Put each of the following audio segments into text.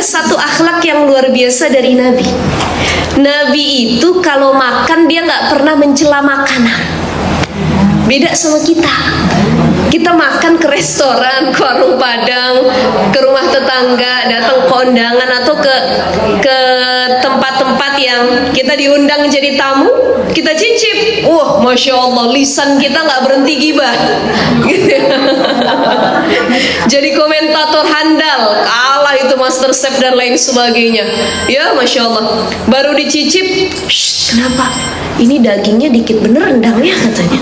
satu akhlak yang luar biasa dari Nabi. Nabi itu kalau makan dia nggak pernah mencela makanan. Beda sama kita. Kita makan ke restoran, ke warung Padang, ke rumah tetangga, datang ke undangan atau ke tempat-tempat yang kita diundang jadi tamu, kita cicip. Wah, Masya Allah, lisan kita nggak berhenti gibah. Gitu. Jadi komentator handal, kalah itu MasterChef dan lain sebagainya. Ya, Masya Allah. Baru dicicip, kenapa? Ini dagingnya dikit bener rendangnya katanya.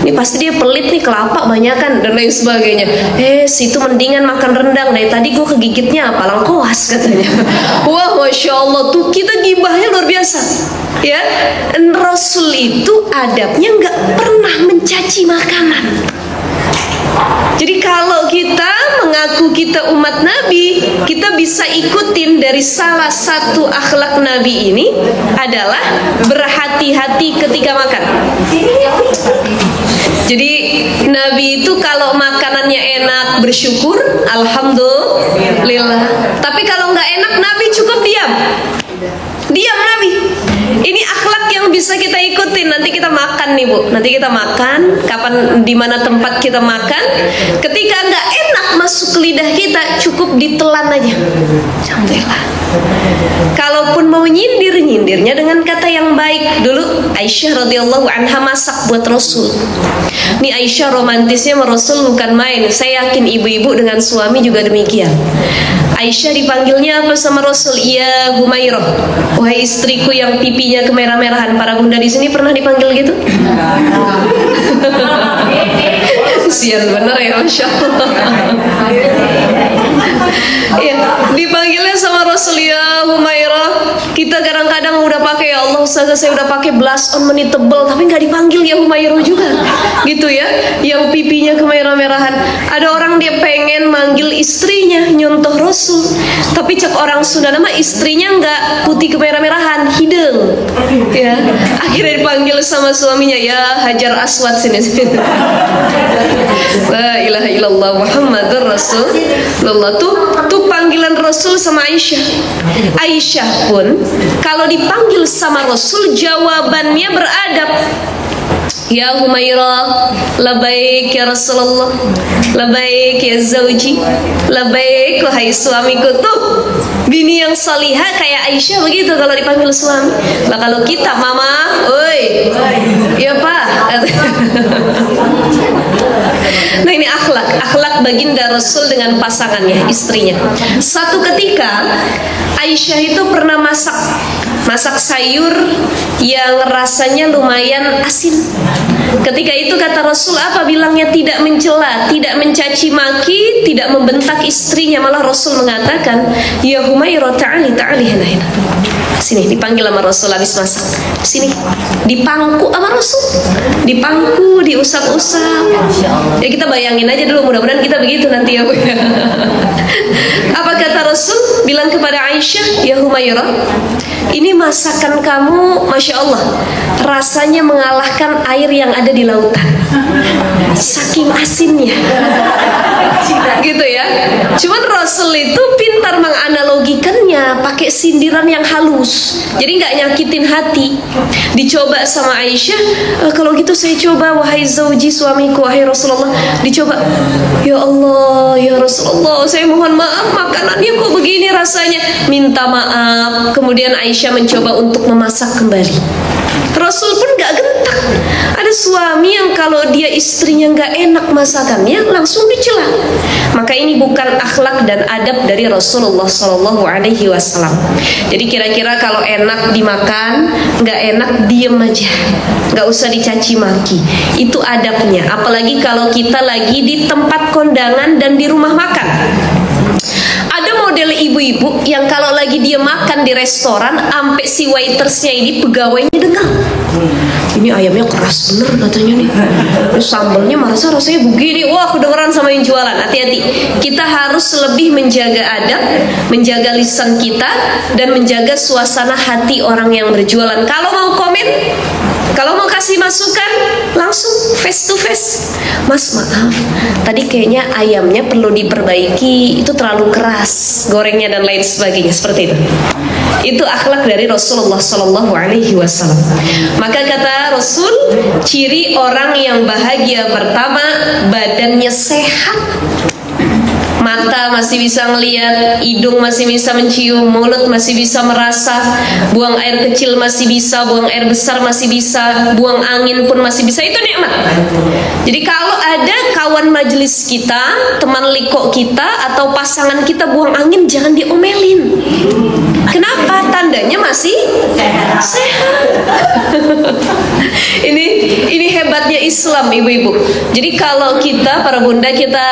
Ini pasti dia pelit nih, kelapa banyakan dan lain sebagainya. Situ mendingan makan rendang, dari tadi gue kegigitnya apa lengkoas katanya. Wah, Masya Allah, tuh kita gibahnya luar biasa. Ya, Rasul itu adabnya nggak pernah mencaci makanan. Jadi kalau kita mengaku kita umat Nabi, kita bisa ikutin dari salah satu akhlak Nabi ini adalah berhati-hati ketika makan. Jadi Nabi itu kalau makanannya enak bersyukur, alhamdulillah. Tapi kalau nggak enak Nabi cukup diam. Diam Nabi. Ini akhlak yang bisa kita ikutin. Nanti kita makan nih Bu. Nanti kita makan. Kapan, di mana tempat kita makan. Ketika nggak enak masuk ke lidah kita, cukup ditelan aja. Alhamdulillah. Kalaupun mau nyindirnya dengan kata yang baik. Dulu Aisyah radhiyallahu anha masak buat Rasul. Ini Aisyah romantisnya sama Rasul bukan main. Saya yakin ibu-ibu dengan suami juga demikian. Aisyah dipanggilnya apa sama Rasul? Ya Humairah, wahai istriku yang pipinya kemerah-merahan. Para bunda di sini pernah dipanggil gitu? Sian bener ya, Masya Allah. Ya, dipanggilnya sama Rasul, ya Humairah. Kita kadang-kadang udah pakai, ya Allah Ustazah saya udah pakai blush on menit tebel, tapi nggak dipanggil ya Humairah juga, gitu ya. Yang pipinya kemerah-merahan. Ada orang dia pengen manggil istrinya, nyontoh Rasul, tapi cek orang Sunda nama istrinya nggak putih kemerah-merahan, hidung. Ya, akhirnya dipanggil sama suaminya, ya Hajar Aswad sini. La ilaha illallah Muhammadur Rasulullah. Tuh panggilan Rasul sama Aisyah. Aisyah pun kalau dipanggil sama Rasul jawabannya beradab. Ya Humairah, labaik ya Rasulullah, labaik ya zauji, labaik wahai suamiku. Tuh bini yang salihah kayak Aisyah begitu kalau dipanggil suami. Lah kalau kita mama, oi, ya Pak. Nah ini akhlak baginda Rasul dengan pasangannya, istrinya. Satu ketika Aisyah itu pernah masak sayur yang rasanya lumayan asin. Ketika itu kata Rasul apa bilangnya? Tidak mencela, tidak mencaci maki, tidak membentak istrinya. Malah Rasul mengatakan, ya Humairah ta'ali hana. Sini dipanggil sama Rasul habis masak. Sini dipangku sama Rasul, dipangku, diusap-usap. Ya kita bayangin aja dulu, mudah-mudahan kita begitu nanti ya Bu. Apa kata Rasul? Bilang kepada Aisyah, ya Humairah, ini masakan kamu Masya Allah rasanya mengalahkan air yang ada di lautan, saking asinnya. Gitu ya. Cuman Rasul itu pintar menganalogikannya pakai sindiran yang halus, jadi nggak nyakitin hati. Dicoba sama Aisyah, kalau gitu saya coba wahai zauji, suamiku, wahai Rasulullah. Dicoba, ya Allah ya Rasulullah, saya mohon maaf makanannya kok begini rasanya. Minta maaf. Kemudian Aisyah mencoba untuk memasak kembali. Rasul pun gak gentak. Ada suami yang kalau dia istrinya gak enak masakannya langsung dicela. Maka ini bukan akhlak dan adab dari Rasulullah SAW. Jadi kira-kira kalau enak dimakan, gak enak diem aja, gak usah dicaci maki. Itu adabnya. Apalagi kalau kita lagi di tempat kondangan dan di rumah makan. Ada model ibu-ibu yang kalau lagi dia makan di restoran, sampai si waitersnya ini pegawainya dengar, ini ayamnya keras bener katanya nih, sambalnya rasanya begini. Wah, kedengeran sama yang jualan. Hati-hati, kita harus lebih menjaga adab, menjaga lisan kita, dan menjaga suasana hati orang yang berjualan. Kalau mau komen, Kalau mau kasih masukan, langsung face to face. Mas, maaf, tadi kayaknya ayamnya perlu diperbaiki, itu terlalu keras gorengnya dan lain sebagainya, seperti itu. Itu akhlak dari Rasulullah Shallallahu Alaihi Wasallam. Maka kata Rasul, ciri orang yang bahagia pertama, badannya sehat. Mata masih bisa ngelihat, hidung masih bisa mencium, mulut masih bisa merasa, buang air kecil masih bisa, buang air besar masih bisa, buang angin pun masih bisa. Itu nikmat. Jadi kalau ada kawan majelis kita, teman liko kita, atau pasangan kita buang angin, jangan diomelin. Kenapa? Tandanya masih sehat. Ini hebatnya Islam, ibu-ibu. Jadi kalau kita, para bunda, kita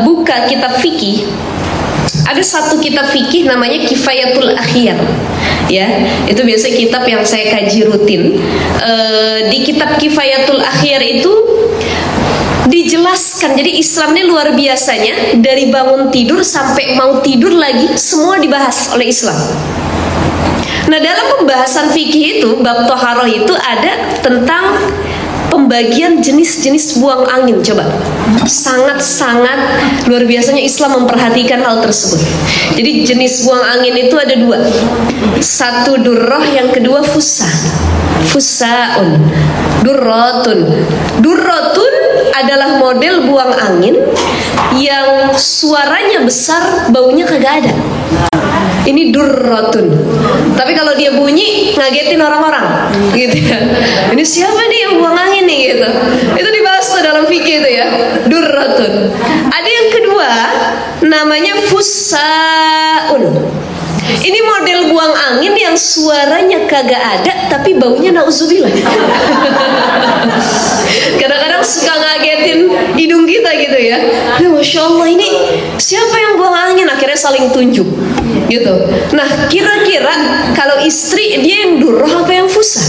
buka kitab fikih, ada satu kitab fikih namanya Kifayatul Akhyar. Ya, itu biasa kitab yang saya kaji rutin. Di kitab Kifayatul Akhyar itu dijelaskan. Jadi Islam ini luar biasanya, dari bangun tidur sampai mau tidur lagi, semua dibahas oleh Islam. Nah, dalam pembahasan fikih itu, bab toharoh itu ada tentang pembagian jenis-jenis buang angin. Coba, sangat-sangat luar biasanya Islam memperhatikan hal tersebut. Jadi jenis buang angin itu ada dua. Satu durroh, yang kedua fusa. Fusaun, durrotun. Durrotun adalah model buang angin yang suaranya besar, baunya kagak ada. Ini durrotun. Tapi kalau dia bunyi ngagetin orang-orang, gitu ya. Ini siapa nih yang buang angin nih, gitu. Itu dibahas tuh dalam fikih itu ya. Durrotun. Ada yang kedua namanya fusaun. Ini model buang angin yang suaranya kagak ada, tapi baunya nauzubillah. Kadang-kadang suka ngagetin hidung kita gitu ya. Masya Allah, ini siapa yang buang angin? Akhirnya saling tunjuk gitu. Nah, kira-kira kalau istri, dia yang durroh apa yang fusa?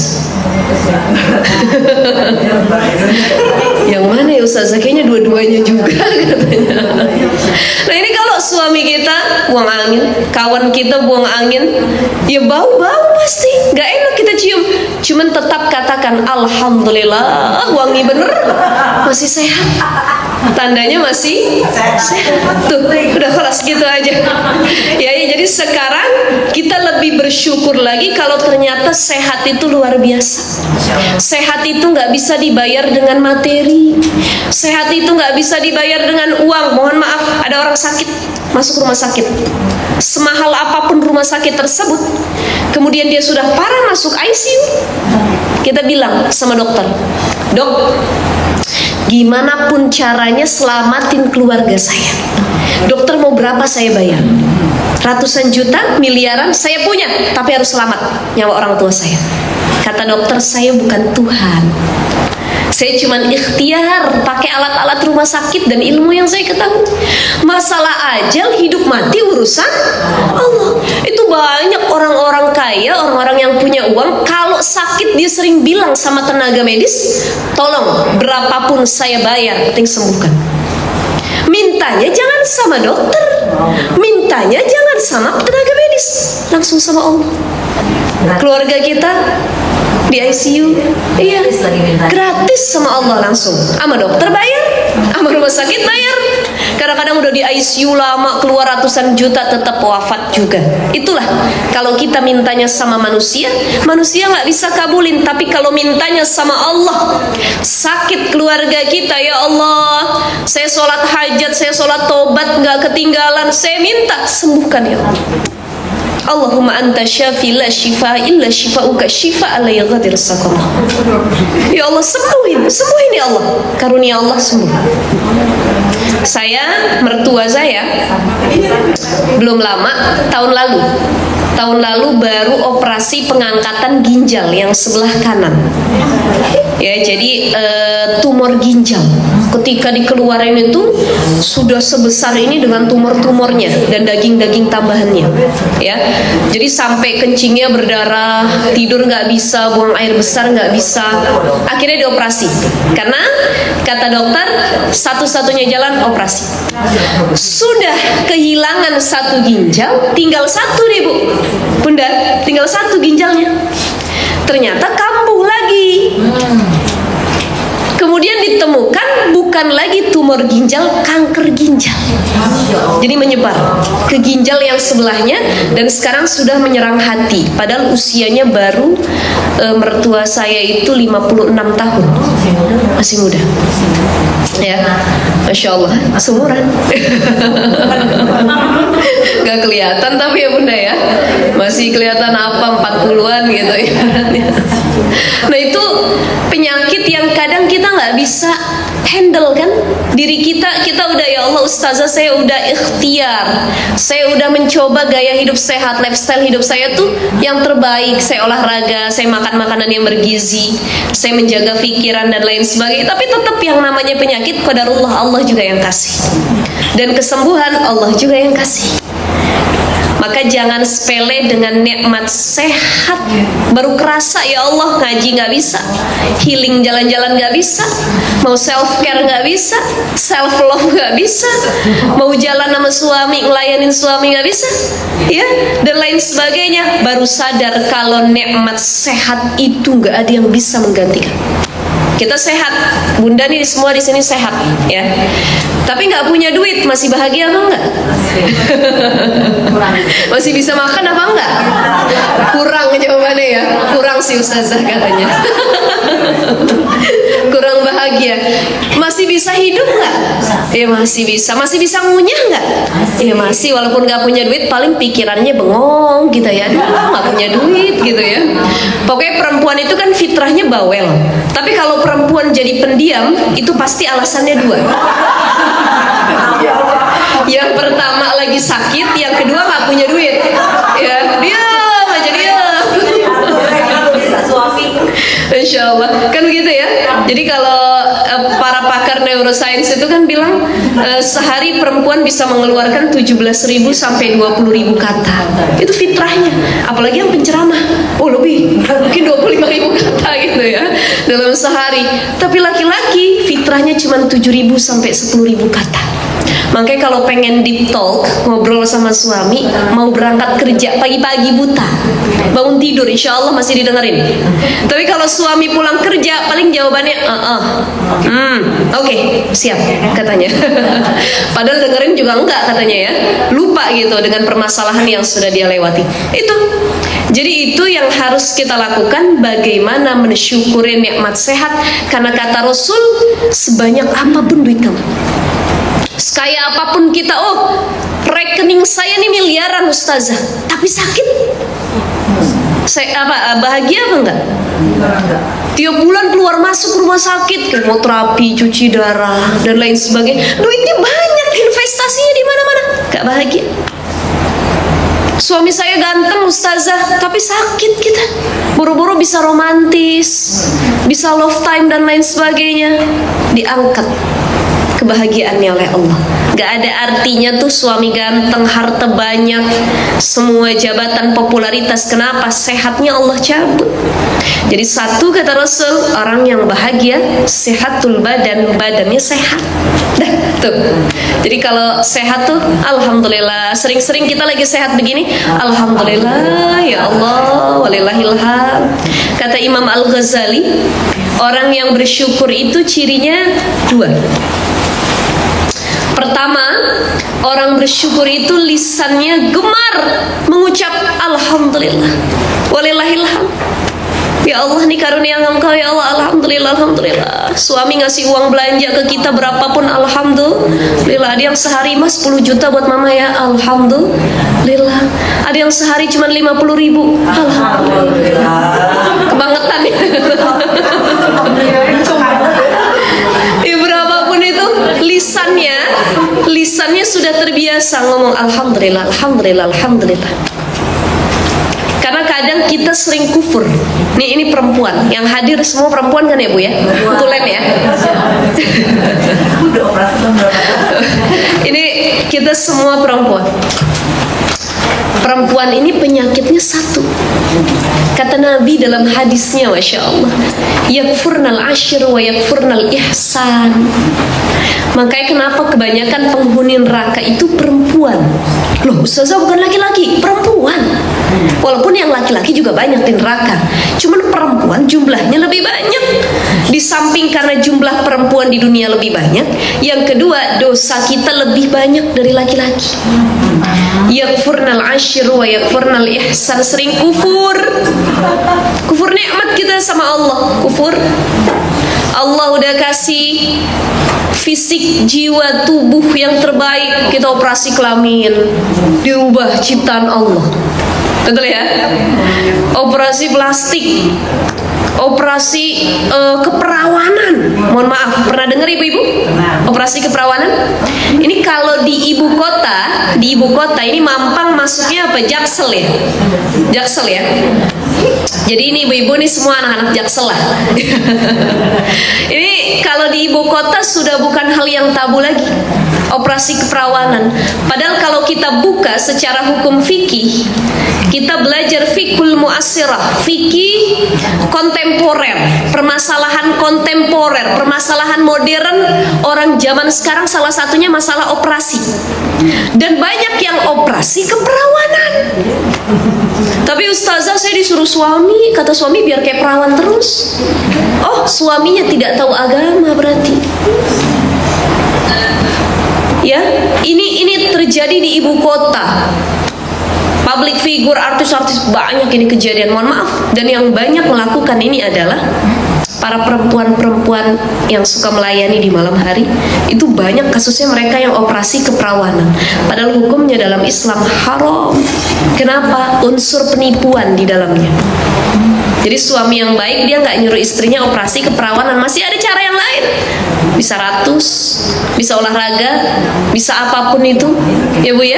Yang mana ya Ustazah? Kayaknya dua-duanya juga katanya. Nah, ini kalau suami kita buang angin, kawan kita buang angin, ya bau-bau pasti gak enak kita cium. Cuman tetap katakan alhamdulillah, wangi bener, masih sehat. Tandanya masih sehat. Tuh, udah kelas gitu aja. Ya, jadi sekarang kita lebih bersyukur lagi kalau ternyata sehat itu luar biasa. Sehat itu nggak bisa dibayar dengan materi. Sehat itu nggak bisa dibayar dengan uang. Mohon maaf, ada orang sakit masuk rumah sakit. Semahal apapun rumah sakit tersebut, kemudian dia sudah parah masuk ICU, kita bilang sama dokter, dok, gimana pun caranya selamatin keluarga saya. Dokter mau berapa saya bayar? Ratusan juta, miliaran, saya punya, tapi harus selamat nyawa orang tua saya. Kata dokter, saya bukan Tuhan. Saya cuma ikhtiar pakai alat-alat rumah sakit dan ilmu yang saya ketahui. Masalah ajal, hidup mati urusan Allah. Itu banyak orang-orang kaya, orang-orang yang punya uang, kalau sakit dia sering bilang sama tenaga medis, tolong berapapun saya bayar, penting sembuhkan. Mintanya jangan sama dokter, mintanya jangan sama tenaga medis, langsung sama Allah. Keluarga kita di ICU, iya, gratis sama Allah langsung. Sama dokter bayar, sama rumah sakit bayar. Kadang-kadang udah di ICU lama, keluar ratusan juta, tetap wafat juga. Itulah kalau kita mintanya sama manusia, manusia nggak bisa kabulin. Tapi kalau mintanya sama Allah, sakit keluarga kita, ya Allah, saya sholat hajat, saya sholat tobat nggak ketinggalan, saya minta sembuhkan ya Allah. Allahumma anta syafi la shifa illa shifauka shifa la yaghadir saqam. Ya Allah, sembuhin ya Allah. Karunia Allah sembuh. Saya, mertua saya belum lama, tahun lalu baru operasi pengangkatan ginjal yang sebelah kanan. Ya, jadi tumor ginjal. Ketika dikeluarin itu sudah sebesar ini dengan tumor-tumornya dan daging-daging tambahannya. Ya, jadi sampai kencingnya berdarah, tidur nggak bisa, buang air besar nggak bisa. Akhirnya dioperasi. Karena kata dokter satu-satunya jalan operasi. Sudah kehilangan satu ginjal, tinggal satu nih Bu, Bunda, tinggal satu ginjalnya. Ternyata kambuh lagi. bukan lagi tumor ginjal, kanker ginjal. Jadi menyebar ke ginjal yang sebelahnya, dan sekarang sudah menyerang hati. Padahal usianya baru, mertua saya itu 56 tahun, masih muda. Ya, Masya Allah, seumuran. Gak kelihatan tapi ya Bunda ya, masih kelihatan apa 40-an gitu ya. Nah itu penyakit yang kadang kita nggak bisa handle kan diri kita. Kita udah, ya Allah ustazah, saya udah ikhtiar, saya udah mencoba gaya hidup sehat, lifestyle hidup saya tuh yang terbaik, saya olahraga, saya makan makanan yang bergizi, saya menjaga pikiran dan lain sebagainya, tapi tetap yang namanya penyakit, qadarullah, Allah juga yang kasih, dan kesembuhan Allah juga yang kasih. Maka jangan sepele dengan nikmat sehat. Baru kerasa, ya Allah, ngaji gak bisa, healing jalan-jalan gak bisa, mau self care gak bisa, self love gak bisa, mau jalan sama suami, ngelayanin suami gak bisa, ya, dan lain sebagainya. Baru sadar kalau nikmat sehat itu gak ada yang bisa menggantikan. Kita sehat, Bunda nih semua di sini sehat, ya. Tapi nggak punya duit, masih bahagia apa enggak? Masih bisa makan apa enggak? Kurang jawabannya ya, kurang sih ustazah katanya. Kurang bahagia. Masih bisa hidup nggak? Ya masih bisa. Masih bisa ngunyah nggak? Ya masih, walaupun nggak punya duit, paling pikirannya bengong gitu ya. Nggak punya duit gitu ya. Pokoknya perempuan itu kan fitrahnya bawel. Tapi kalau perempuan jadi pendiam, itu pasti alasannya dua. Yang pertama lagi sakit, yang kedua nggak punya duit. Ya, diam aja, diam. Insya Allah kan begitu ya. Jadi kalau para pakar neuroscience itu kan bilang sehari perempuan bisa mengeluarkan 17.000 sampai 20.000 kata. Itu fitrahnya. Apalagi yang penceramah, oh lebih, mungkin 25.000 kata gitu ya dalam sehari. Tapi laki-laki fitrahnya cuma 7.000 sampai 10.000 kata. Makanya kalau pengen deep talk, ngobrol sama suami, mau berangkat kerja pagi-pagi buta, bangun tidur, insya Allah masih didengerin. Tapi kalau suami pulang kerja, paling jawabannya oke, siap katanya. Padahal dengerin juga enggak katanya ya, lupa gitu dengan permasalahan yang sudah dia lewati. Itu. Jadi itu yang harus kita lakukan, bagaimana mensyukuri nikmat sehat. Karena kata Rasul, sebanyak apapun duit kamu, sekaya apapun kita, oh rekening saya nih miliaran ustazah, tapi sakit, saya bahagia apa enggak? Tiap bulan keluar masuk rumah sakit, kemoterapi, cuci darah dan lain sebagainya, duitnya banyak, investasinya di mana-mana, enggak bahagia. Suami saya ganteng ustazah, tapi sakit kita, buru-buru bisa romantis, bisa love time dan lain sebagainya, diangkat kebahagiaannya oleh Allah. Gak ada artinya tuh suami ganteng, harta banyak, semua jabatan, popularitas. Kenapa? Sehatnya Allah cabut. Jadi satu kata Rasul, orang yang bahagia sehatul badan, badannya sehat. Dah tuh. Jadi kalau sehat tuh alhamdulillah. Sering-sering kita lagi sehat begini, alhamdulillah ya Allah, walillahilham. Kata Imam Al-Ghazali, orang yang bersyukur itu cirinya dua. Pertama, orang bersyukur itu lisannya gemar mengucap alhamdulillah, walillahilham. Ya Allah, nih karunia Engkau ya Allah, alhamdulillah, alhamdulillah. Suami ngasih uang belanja ke kita berapapun, alhamdulillah. Ada yang sehari mas 10 juta buat mama ya, alhamdulillah. Ada yang sehari cuma 50.000, alhamdulillah. Kebangetan ya. Berapapun itu lisannya sudah terbiasa ngomong alhamdulillah, alhamdulillah, alhamdulillah. Karena kadang kita sering kufur. Ini perempuan yang hadir semua perempuan kan ya Bu ya? Tulen ya. Ini kita semua perempuan. Perempuan ini penyakitnya satu. Kata Nabi dalam hadisnya, Masya Allah, yakfurnal ashir wa yakfurnal ihsan. Makanya kenapa kebanyakan penghuni neraka itu perempuan? Loh ustazah, bukan laki-laki, perempuan. Walaupun yang laki-laki juga banyak di neraka, cuman perempuan jumlahnya lebih banyak. Di samping karena jumlah perempuan di dunia lebih banyak, yang kedua dosa kita lebih banyak dari laki-laki. Yakfurnal ashir wa yakfurnal ihsan, sering kufur nikmat kita sama Allah. Kufur, Allah udah kasih fisik, jiwa, tubuh yang terbaik, kita operasi kelamin, dirubah ciptaan Allah. Betul ya? Operasi plastik, operasi keperawanan. Mohon maaf, pernah dengar ibu-ibu? Operasi keperawanan? Ini kalau di ibu kota ini Mampang masuknya apa? Jaksel ya? Jaksel ya? Jadi ini ibu-ibu nih semua anak-anak Jaksel lah. Ini kalau di ibu kota sudah bukan hal yang tabu lagi, operasi keperawanan. Padahal kalau kita buka secara hukum fikih, kita belajar fikul muasirah, fikih kontemporer, permasalahan kontemporer, permasalahan modern orang zaman sekarang, salah satunya masalah operasi. Dan banyak yang operasi keperawanan. Tapi ustazah, saya disuruh suami, kata suami biar kayak perawan terus. Oh, suaminya tidak tahu agama berarti. Ya, ini terjadi di ibu kota. Public figure, artis-artis banyak ini kejadian, mohon maaf. Dan yang banyak melakukan ini adalah para perempuan-perempuan yang suka melayani di malam hari. Itu banyak kasusnya mereka yang operasi keperawanan. Padahal hukumnya dalam Islam haram. Kenapa? Unsur penipuan di dalamnya. Jadi suami yang baik dia nggak nyuruh istrinya operasi keperawanan. Masih ada cara yang lain. Bisa ratus, bisa olahraga, bisa apapun itu, ya Bu ya.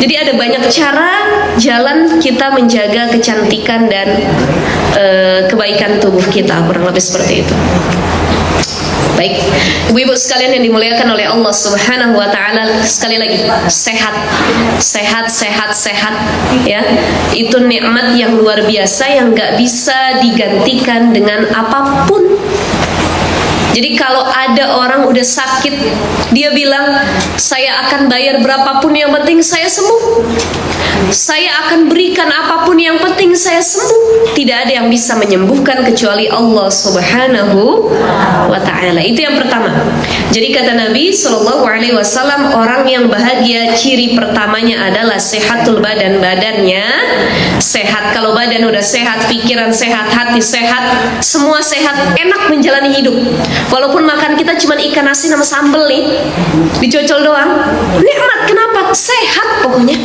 Jadi ada banyak cara jalan kita menjaga kecantikan dan kebaikan tubuh kita, kurang lebih seperti itu. Baik, ibu-ibu sekalian yang dimuliakan oleh Allah Subhanahu wa taala, sekali lagi sehat ya. Itu nikmat yang luar biasa yang enggak bisa digantikan dengan apapun. Jadi kalau ada orang udah sakit, dia bilang, saya akan bayar berapapun yang penting saya sembuh. Saya akan berikan apapun yang penting saya sembuh. Tidak ada yang bisa menyembuhkan kecuali Allah Subhanahu wa ta'ala. Itu yang pertama. Jadi kata Nabi SAW, orang yang bahagia ciri pertamanya adalah sehatul badan. Badannya sehat. Kalau badan udah sehat, pikiran sehat, hati sehat, semua sehat, enak menjalani hidup. Walaupun makan kita cuma ikan nasi sama sambel nih, dicocol doang, nikmat. Kenapa? Sehat pokoknya.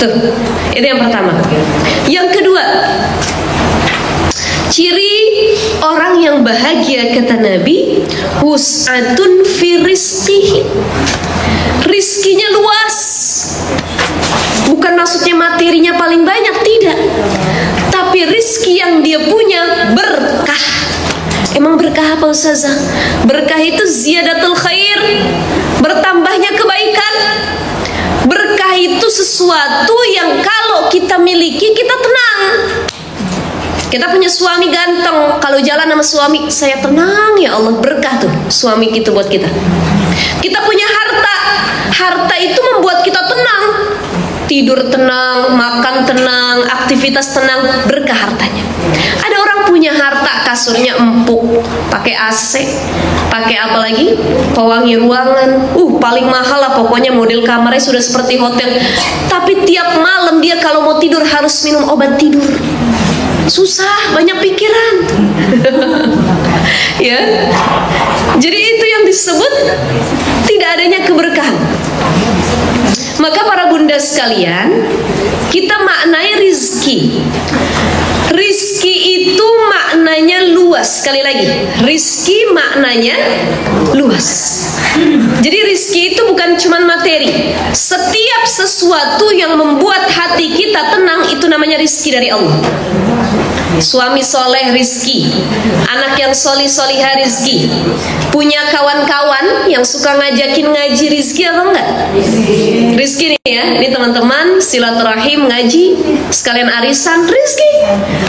Tuh, itu yang pertama. Yang kedua, ciri orang yang bahagia kata Nabi, wus'atun fi rizqihi. Rizkinya luas. Bukan maksudnya materinya paling banyak, tidak. Tapi rizki yang dia punya berkah. Emang berkah apa Ustazah? Berkah itu ziyadatul khair, bertambahnya kebaikan. Berkah itu sesuatu yang kalau kita miliki, kita tenang. Kita punya suami ganteng, kalau jalan sama suami, saya tenang, ya Allah, berkah tuh suami itu buat kita. Kita punya harta, harta itu membuat kita tenang. Tidur tenang, makan tenang, aktivitas tenang, berkah hartanya. Ada orang punya harta, kasurnya empuk, pakai AC, pakai apa lagi? Pewangi ruangan. Paling mahal lah pokoknya, model kamarnya sudah seperti hotel. Tapi tiap malam dia kalau mau tidur harus minum obat tidur. Susah, banyak pikiran. Ya. Jadi itu yang disebut tidak adanya keberkahan. Maka para bunda sekalian, kita maknai rizki. Rizki itu maknanya luas. Sekali lagi, rizki maknanya luas. Jadi rizki itu bukan cuma materi. Setiap sesuatu yang membuat hati kita tenang, itu namanya rizki dari Allah. Suami soleh rizki, anak yang solihah rizki, punya kawan-kawan yang suka ngajakin ngaji rizki apa enggak? Rizki nih ya, ini teman-teman silaturahim ngaji, sekalian arisan rizki.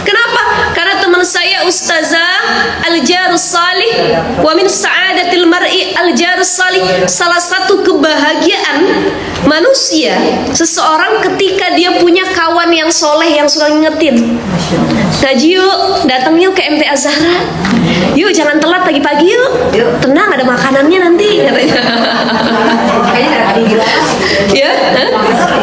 Kenapa? Karena teman saya Ustazah al-jarus salih, wa min sa'adatil mar'i al-jarus salih. Salah satu kebahagiaan manusia, seseorang ketika dia punya kawan yang soleh yang suka ngingetin. Ngaji yuk, datang yuk ke MT Az-Zahra. Yuk jangan telat pagi-pagi yuk. Tenang ada makanannya nanti katanya. Ya,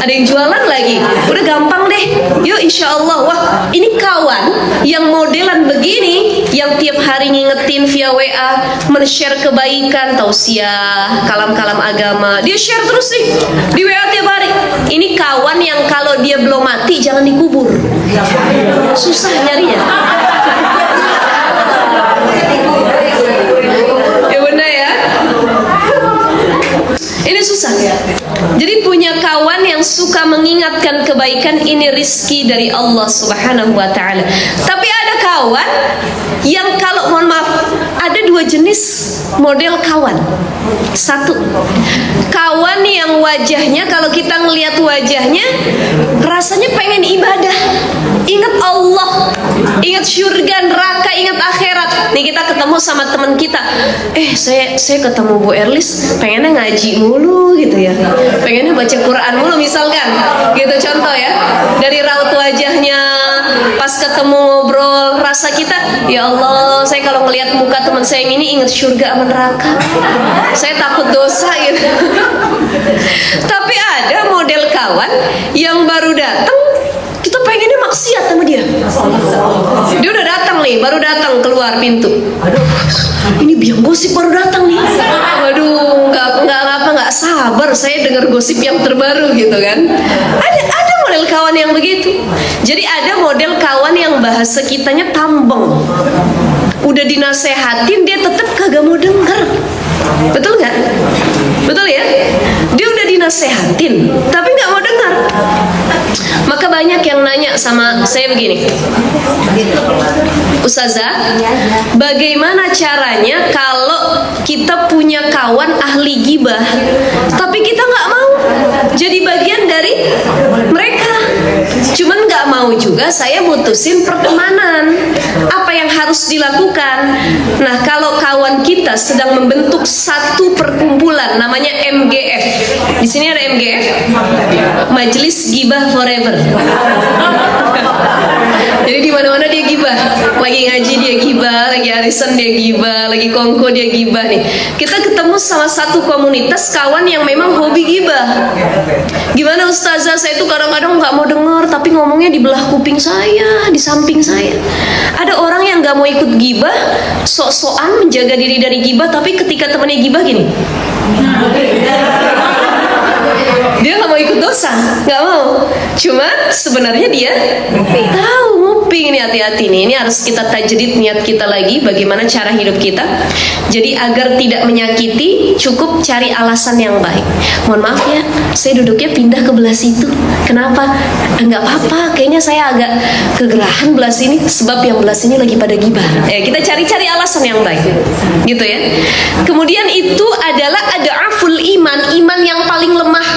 ada yang jualan lagi. Udah gampang deh. Yuk insya Allah. Wah, ini kawan yang modelan begini, yang tiap hari ngingetin via WA, men-share kebaikan, tausiah, kalam-kalam agama. Dia share terus nih di WA tiap hari. Ini kawan yang kalau dia belum mati jangan dikubur. Susah nyarinya. Ya benar ya. Ini susah. Jadi punya kawan yang suka mengingatkan kebaikan, ini rizki dari Allah Subhanahu wa ta'ala. Tapi ada kawan yang kalau, mohon maaf, ada dua jenis model kawan. Satu, kawan yang wajahnya kalau kita ngelihat wajahnya rasanya pengen ibadah, ingat Allah, ingat surga, neraka, ingat akhirat. Nih kita ketemu sama teman kita, saya ketemu Bu Erlis, pengennya ngaji mulu gitu ya, pengennya baca Quran mulu misalkan, gitu contoh ya. Dari raut wajahnya, pas ketemu ngobrol, rasa kita, ya Allah, saya kalau ngelihat muka teman saya yang ini ingat surga sama neraka, saya takut dosa gitu. Tapi ada model kawan yang baru datang, kita pengennya maksiat sama dia. Dia udah datang nih, baru datang keluar pintu. Aduh, ini biang gosip baru datang nih. Waduh, nggak sabar saya dengar gosip yang terbaru gitu kan. Ada model kawan yang begitu. Jadi ada model kawan yang bahasa kitanya tambeng. Udah dinasehatin dia tetap kagak mau denger. Betul nggak? Betul ya? Dia udah dinasehatin tapi nggak mau dengar. Maka banyak yang nanya sama saya begini, Ustazah, bagaimana caranya kalau kita punya kawan ahli gibah tapi kita nggak mau jadi bagian dari mereka? Cuman nggak mau juga saya mutusin pertemanan. Apa yang harus dilakukan? Nah, kalau kawan kita sedang membentuk satu perkumpulan namanya MGF. Di sini ada MGF, Majelis Gibah Forever. Jadi di mana-mana dia gibah. Lagi ngaji dia gibah, lagi arisan dia gibah, lagi kongko dia gibah nih. Kita ketemu sama satu komunitas kawan yang memang hobi gibah. Gimana Ustazah, saya tuh kadang-kadang nggak mau dengar tapi ngomongnya di belah kuping saya, di samping saya. Ada orang yang nggak mau ikut gibah, sok-sokan menjaga diri dari gibah, tapi ketika temannya gibah gini, dia nggak mau ikut dosa, nggak mau. Cuma sebenarnya dia tahu nguping, ini hati-hati nih. Ini harus kita tajdid niat kita lagi, bagaimana cara hidup kita. Jadi agar tidak menyakiti, cukup cari alasan yang baik. Mohon maaf ya, saya duduknya pindah ke belah situ. Kenapa? Nggak apa-apa, kayaknya saya agak kegerahan belah sini, sebab yang belah sini lagi pada gibah. Kita cari-cari alasan yang baik, gitu ya. Kemudian itu adalah ad'aful iman, iman yang paling lemah.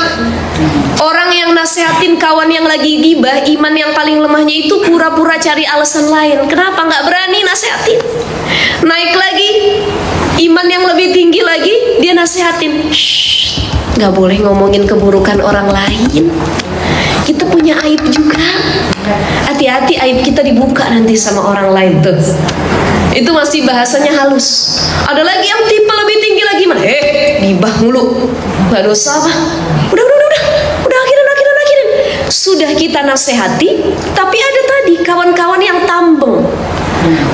Orang yang nasehatin kawan yang lagi gibah, iman yang paling lemahnya itu pura-pura cari alasan lain. Kenapa nggak berani nasehatin? Naik lagi, iman yang lebih tinggi lagi, dia nasehatin, nggak boleh ngomongin keburukan orang lain. Kita punya aib juga. Hati-hati aib kita dibuka nanti sama orang lain tuh. Itu masih bahasanya halus. Ada lagi yang tipe lebih tinggi lagi, mana? Gibah mulu, nggak dosa apa? Udah akhirin. Sudah kita nasihati, tapi ada tadi kawan-kawan yang tambeng.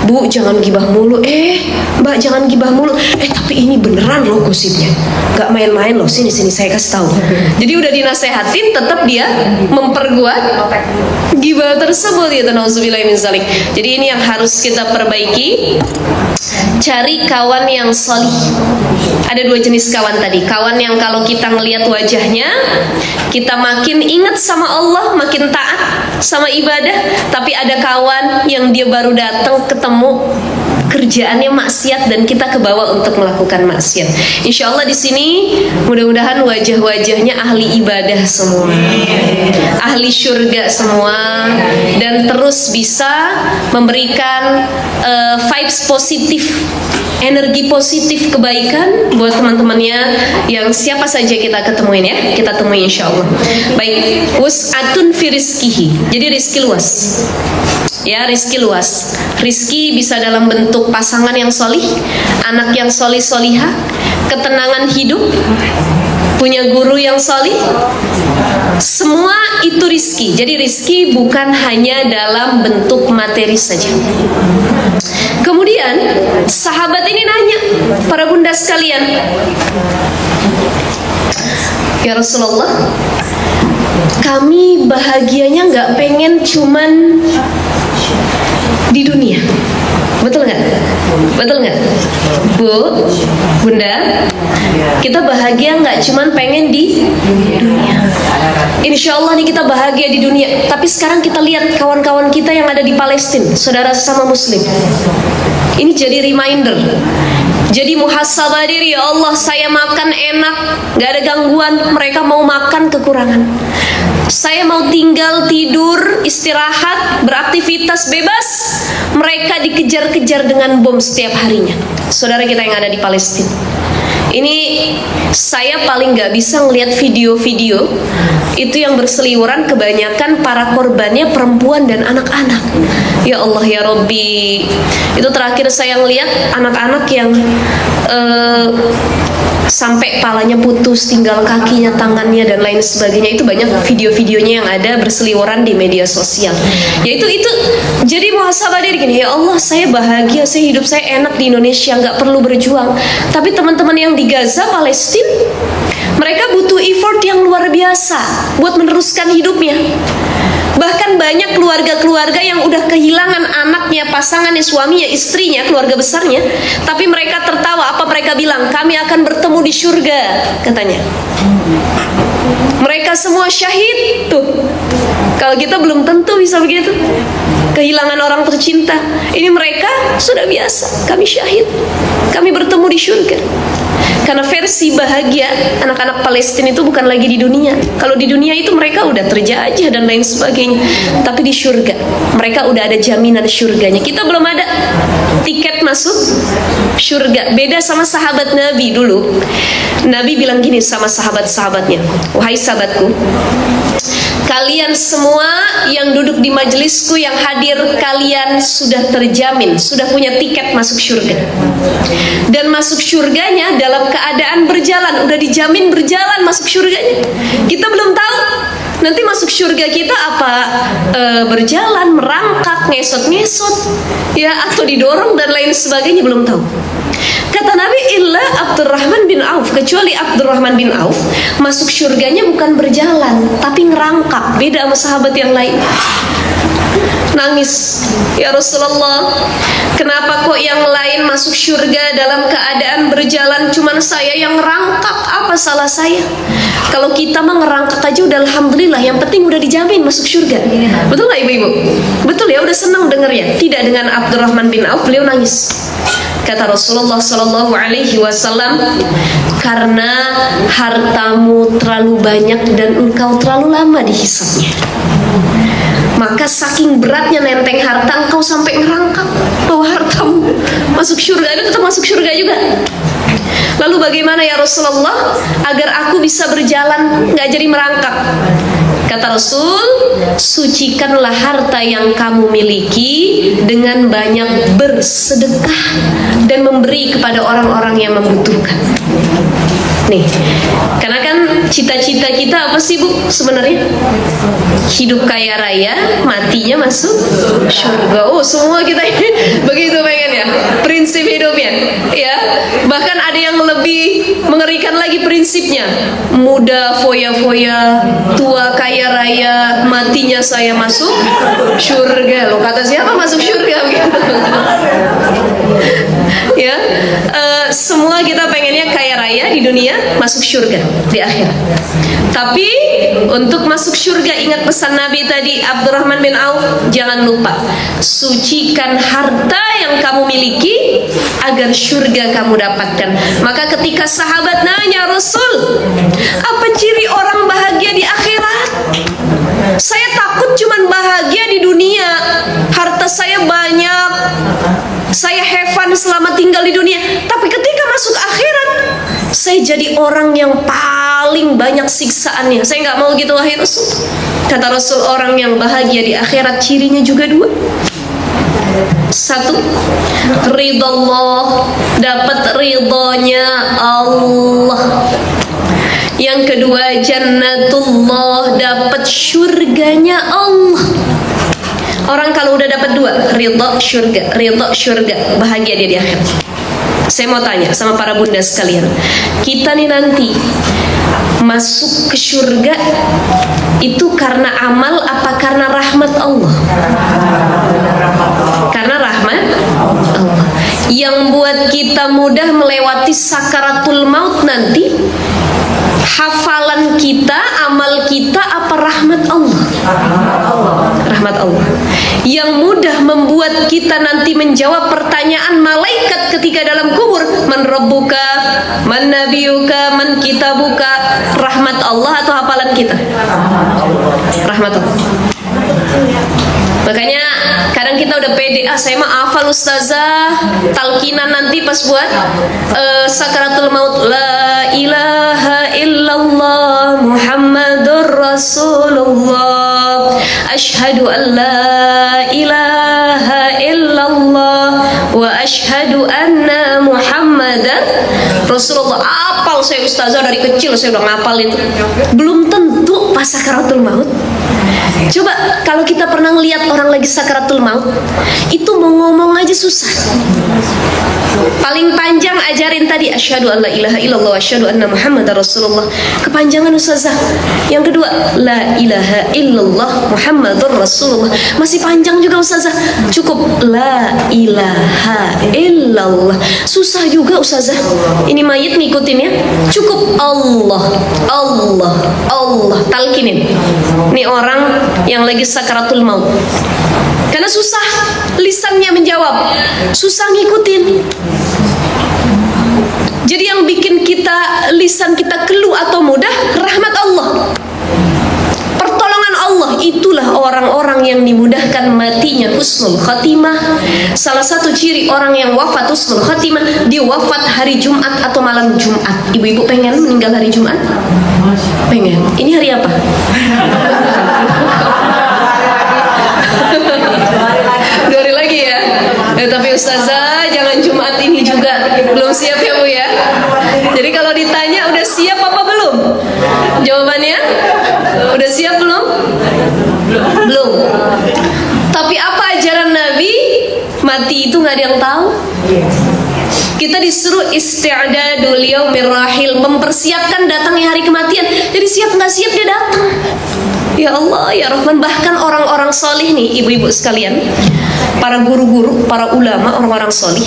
Bu, jangan gibah mulu. Mbak, jangan gibah mulu. Tapi ini beneran loh gosipnya, gak main-main loh. Sini saya kasih tahu. Jadi udah dinasehatin, tetap dia memperkuat gibah tersebut, gitu. Nauzubillahi min dzalik. Jadi ini yang harus kita perbaiki. Cari kawan yang solih. Ada dua jenis kawan tadi. Kawan yang kalau kita ngelihat wajahnya, kita makin ingat sama Allah, makin taat sama ibadah. Tapi ada kawan yang dia baru datang ketemu, kerjaannya maksiat dan kita kebawa untuk melakukan maksiat. Insya Allah di sini mudah-mudahan wajah-wajahnya ahli ibadah semua, ahli syurga semua, dan terus bisa memberikan vibes positif, energi positif kebaikan buat teman-temannya yang siapa saja kita ketemuin ya, kita temui insya Allah. Baik, wus'atun fi rizkihi, jadi rizki luas. Ya, rizki luas. Rizki bisa dalam bentuk pasangan yang solih, anak yang solih solihah, ketenangan hidup, punya guru yang solih. Semua itu rizki. Jadi rizki bukan hanya dalam bentuk materi saja. Kemudian sahabat ini nanya, para bunda sekalian, ya Rasulullah, kami bahagianya nggak pengen cuman di dunia, betul nggak? Betul nggak, Bu, Bunda? Kita bahagia nggak cuman pengen di dunia. Insya Allah nih kita bahagia di dunia. Tapi sekarang kita lihat kawan-kawan kita yang ada di Palestina, saudara sesama Muslim. Ini jadi reminder. Jadi muhasabah diri, ya Allah, saya makan enak, gak ada gangguan, mereka mau makan kekurangan. Saya mau tinggal, tidur, istirahat, beraktivitas bebas, mereka dikejar-kejar dengan bom setiap harinya. Saudara kita yang ada di Palestina. Ini saya paling gak bisa ngelihat video-video itu yang berseliweran, kebanyakan para korbannya perempuan dan anak-anak. Ya Allah ya Rabbi, itu terakhir saya ngelihat anak-anak yang sampai palanya putus, tinggal kakinya, tangannya dan lain sebagainya. Itu banyak video-videonya yang ada berseliweran di media sosial. Yaitu itu jadi muhasabah diri gini, ya Allah, saya bahagia, saya hidup saya enak di Indonesia, nggak perlu berjuang. Tapi teman-teman yang di Gaza, Palestina, mereka butuh effort yang luar biasa buat meneruskan hidupnya. Bahkan banyak keluarga-keluarga yang udah kehilangan anaknya, pasangannya, suaminya, istrinya, keluarga besarnya, tapi mereka tertawa. Apa mereka bilang? Kami akan bertemu di surga, katanya. Mereka semua syahid tuh. Kalau kita belum tentu bisa begitu. Kehilangan orang tercinta. Ini mereka sudah biasa. Kami syahid, kami bertemu di surga. Karena versi bahagia anak-anak Palestina itu bukan lagi di dunia. Kalau di dunia itu mereka udah terjajah dan lain sebagainya. Tapi di surga mereka udah ada jaminan surganya. Kita belum ada tiket masuk surga. Beda sama sahabat Nabi dulu. Nabi bilang gini sama sahabat-sahabatnya, wahai sahabatku, kalian semua yang duduk di majelisku, yang hadir, kalian sudah terjamin, sudah punya tiket masuk surga. Dan masuk surganya dalam keadaan berjalan, udah dijamin berjalan masuk surganya. Kita belum tahu nanti masuk surga kita apa, berjalan, merangkak, ngesot-ngesot, ya, atau didorong dan lain sebagainya, belum tahu. Kata Nabi, illa Abdurrahman bin Auf, kecuali Abdurrahman bin Auf masuk surganya bukan berjalan tapi ngerangkak, beda sama sahabat yang lain. Nangis, ya Rasulullah, kenapa kok yang lain masuk surga dalam keadaan berjalan, cuman saya yang ngerangkak, apa salah saya? Kalau kita mah ngerangkak aja udah alhamdulillah, yang penting udah dijamin masuk surga. Betul gak ibu-ibu? Betul ya, udah senang dengernya. Tidak dengan Abdurrahman bin Auf, beliau nangis. Kata Rasulullah Sallallahu Alaihi Wasallam, karena hartamu terlalu banyak dan engkau terlalu lama dihisapnya. Maka saking beratnya nenteng harta, engkau sampai ngerangkak bahwa hartamu masuk surga. Itu tetap masuk surga juga. Lalu bagaimana ya Rasulullah agar aku bisa berjalan nggak jadi merangkak? Kata Rasul, sucikanlah harta yang kamu miliki dengan banyak bersedekah dan memberi kepada orang-orang yang membutuhkan. Nih, karena kan cita-cita kita apa sih Bu sebenarnya? Hidup kaya raya, matinya masuk surga. Oh, semua kita begitu pengen ya, prinsip hidupnya, ya. Bahkan ada yang lebih mengerikan lagi prinsipnya. Muda foya-foya, tua kaya raya, matinya saya masuk surga. Loh, kata siapa masuk surga begitu? Ya, semua kita pengennya kaya raya di dunia, masuk surga di akhirat. Tapi untuk masuk surga, ingat pesan Nabi tadi, Abdurrahman bin Auf, jangan lupa sucikan harta yang kamu miliki agar surga kamu dapatkan. Maka ketika sahabat nanya, Rasul, apa ciri orang bahagia di akhirat? Saya takut cuman bahagia di dunia, harta saya banyak, saya have fun selama tinggal di dunia, tapi ketika masuk akhirat saya jadi orang yang paling banyak siksaannya. Saya nggak mau gitu, wahai Rasul. Kata Rasul, orang yang bahagia di akhirat cirinya juga dua. Satu, ridha Allah, dapat ridhonya Allah. Yang kedua, jannatullah, dapat surganya Allah. Orang kalau udah dapat dua, ridha surga, bahagia dia di akhirat. Saya mau tanya sama para bunda sekalian, kita nih nanti masuk ke surga itu karena amal apa karena rahmat Allah? Karena rahmat Allah yang buat kita mudah melewati sakaratul maut nanti. Hafalan kita, amal kita, apa rahmat Allah? Rahmat Allah yang mudah membuat kita nanti menjawab pertanyaan malaikat ketika dalam kubur. Man rabbuka, man nabiyuka, man kitabuka. Rahmat Allah atau hafalan kita? Rahmat Allah. Makanya kadang kita udah pede, saya mah hafal ustazah, talkinan nanti pas buat sakaratul maut, la ilaha illallah Muhammadur Rasulullah, asyhadu an la ilaha illallah wa asyhadu anna Muhammadan Rasulullah. Apal saya ustazah dari kecil, saya udah ngapal itu. Belum tentu pas sakaratul maut. Coba kalau kita pernah ngelihat orang lagi sakaratul maut, itu mau ngomong aja susah. Paling panjang ajarin tadi asyhadu an la ilaha illallah wa asyhadu anna Muhammadar Rasulullah. Kepanjangan ustazah. Yang kedua, la ilaha illallah Muhammadur Rasulullah. Masih panjang juga ustazah. Cukup la ilaha illallah. Susah juga ustazah. Ini mayit ngikutinnya. Cukup Allah, Allah, Allah. Talkinin. Ini orang yang lagi sakaratul maut. Karena susah lisannya menjawab, susah ngikutin. Jadi yang bikin kita lisan kita keluh atau mudah, rahmat Allah, pertolongan Allah. Itulah orang-orang yang dimudahkan matinya husnul khatimah. Salah satu ciri orang yang wafat husnul khatimah, dia wafat hari Jumat atau malam Jumat. Ibu-ibu pengen meninggal hari Jumat? Pengen. Ini hari apa? Dua hari lagi ya. Tapi ustazah jangan Jumat ini juga. Belum siap ya Bu ya. Jadi kalau ditanya udah siap apa belum? Jawabannya udah siap belum? Belum. Tapi apa ajaran Nabi? Mati itu nggak ada yang tahu. Kita disuruh isti'dadul yaumir rahil, mempersiapkan datangnya hari kematian. Jadi siap nggak siap dia datang. Ya Allah, ya Rahman. Bahkan orang-orang solih nih, ibu-ibu sekalian, para guru-guru, para ulama, orang-orang solih,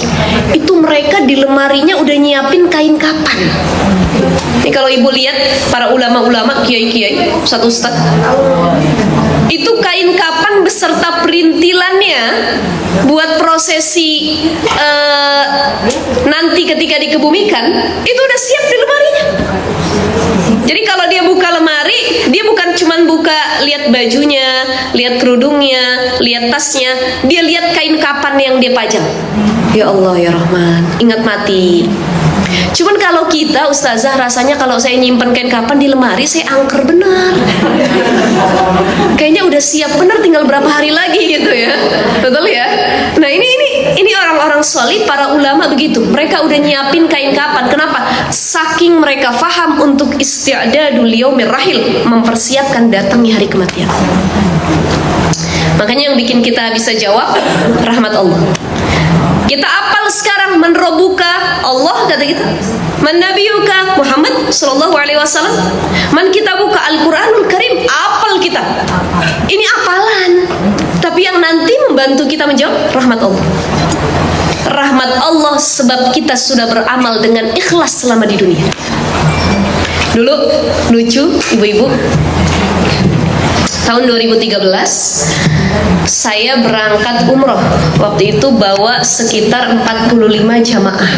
itu mereka di lemarinya udah nyiapin kain kapan. Ini kalau ibu lihat para ulama-ulama, kiai-kiai, satu ustaz, itu kain kapan beserta perintilannya buat prosesi nanti ketika dikebumikan, itu udah siap di lemarinya. Jadi kalau dia buka lemari, dia bukan cuman buka lihat bajunya, lihat kerudungnya, lihat tasnya, dia lihat kain kapan yang dia pajang. Ya Allah ya Rahman, ingat mati. Cuman kalau kita ustazah rasanya kalau saya nyimpen kain kapan di lemari, saya angker benar. Kayaknya udah siap benar, tinggal berapa hari lagi gitu ya. Betul ya? Nah ini orang-orang solih, para ulama begitu. Mereka udah nyiapin kain kapan. Kenapa? Saking mereka faham untuk isti'dadul yaumir rahil, mempersiapkan datangnya hari kematian. Makanya yang bikin kita bisa jawab, rahmat Allah. Kita apal sekarang, man rabbuka, Allah kata kita, man nabiyuka, Muhammad sallallahu alaihi wasallam, man kitabuka, Al-Qur'anul Karim, apal kita. Ini apalan. Tapi yang nanti membantu kita menjawab, rahmat Allah. Rahmat Allah sebab kita sudah beramal dengan ikhlas selama di dunia. Dulu lucu ibu-ibu, tahun 2013 saya berangkat umroh. Waktu itu bawa sekitar 45 jamaah.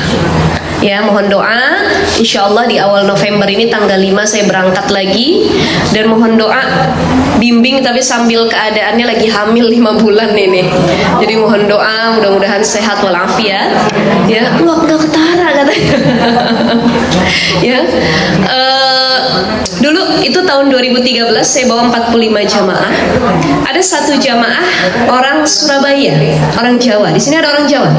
Ya, mohon doa, insya Allah di awal November ini tanggal 5 saya berangkat lagi. Dan mohon doa bimbing, tapi sambil keadaannya lagi hamil 5 bulan ini. Jadi mohon doa mudah-mudahan sehat walafiat. Ya, enggak ketara katanya. Ya, dulu itu tahun 2013 saya bawa 45 jamaah. Ada satu jamaah orang Surabaya, orang Jawa. Di sini ada orang Jawa?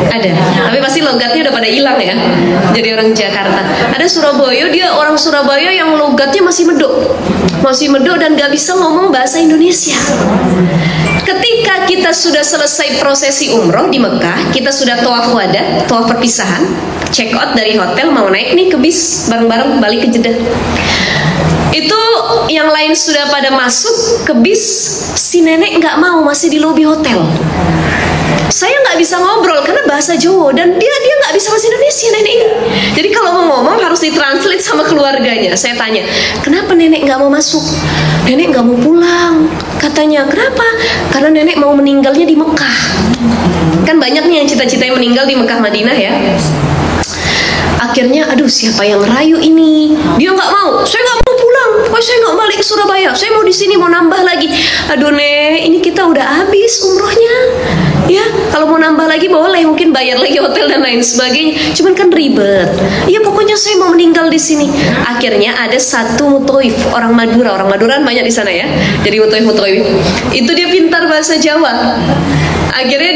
Ada, tapi pasti logatnya udah pada hilang ya. Jadi orang Jakarta. Ada Surabaya, dia orang Surabaya yang logatnya masih medok dan gak bisa ngomong bahasa Indonesia. Ketika kita sudah selesai prosesi umroh di Mekah, kita sudah tawaf wada, tawaf perpisahan, check out dari hotel, mau naik nih ke bis bareng-bareng balik ke Jeddah. Itu yang lain sudah pada masuk ke bis, si nenek nggak mau, masih di lobi hotel. Saya nggak bisa ngobrol karena bahasa Jawa dan dia nggak bisa bahasa Indonesia nenek ini. Jadi kalau mau ngomong harus ditranslate sama keluarganya. Saya tanya, kenapa nenek nggak mau masuk? Nenek nggak mau pulang. Katanya, kenapa? Karena nenek mau meninggalnya di Mekah. Kan banyak nih yang cita-citanya meninggal di Mekah Madinah ya. Akhirnya, aduh siapa yang rayu ini? Dia nggak mau. Saya nggak mau pulang. Saya nggak balik ke Surabaya. Saya mau di sini, mau nambah lagi. Aduh nek, ini kita udah habis umrohnya. Ya, kalau mau nambah lagi boleh, mungkin bayar lagi hotel dan lain sebagainya. Cuman kan ribet. Ya pokoknya saya mau meninggal di sini. Akhirnya ada satu mutoif orang Madura kan banyak di sana ya. Jadi mutoif. Itu dia pintar bahasa Jawa. Akhirnya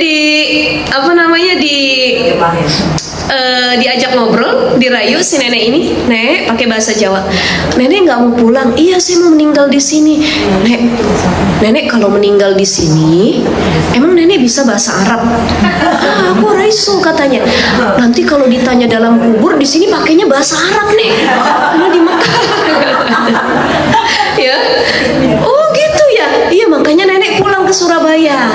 diajak ngobrol, dirayu si nenek ini. Nek, pakai bahasa Jawa. Nenek nggak mau pulang. Iya, saya mau meninggal di sini. Nenek kalau meninggal di sini, emang nenek bisa bahasa Arab? Aku raiso katanya. Nanti kalau ditanya dalam kubur di sini pakainya bahasa Arab nih. Karena di Mekah. Ya. Oh gitu ya. Iya, makanya nenek pulang ke Surabaya.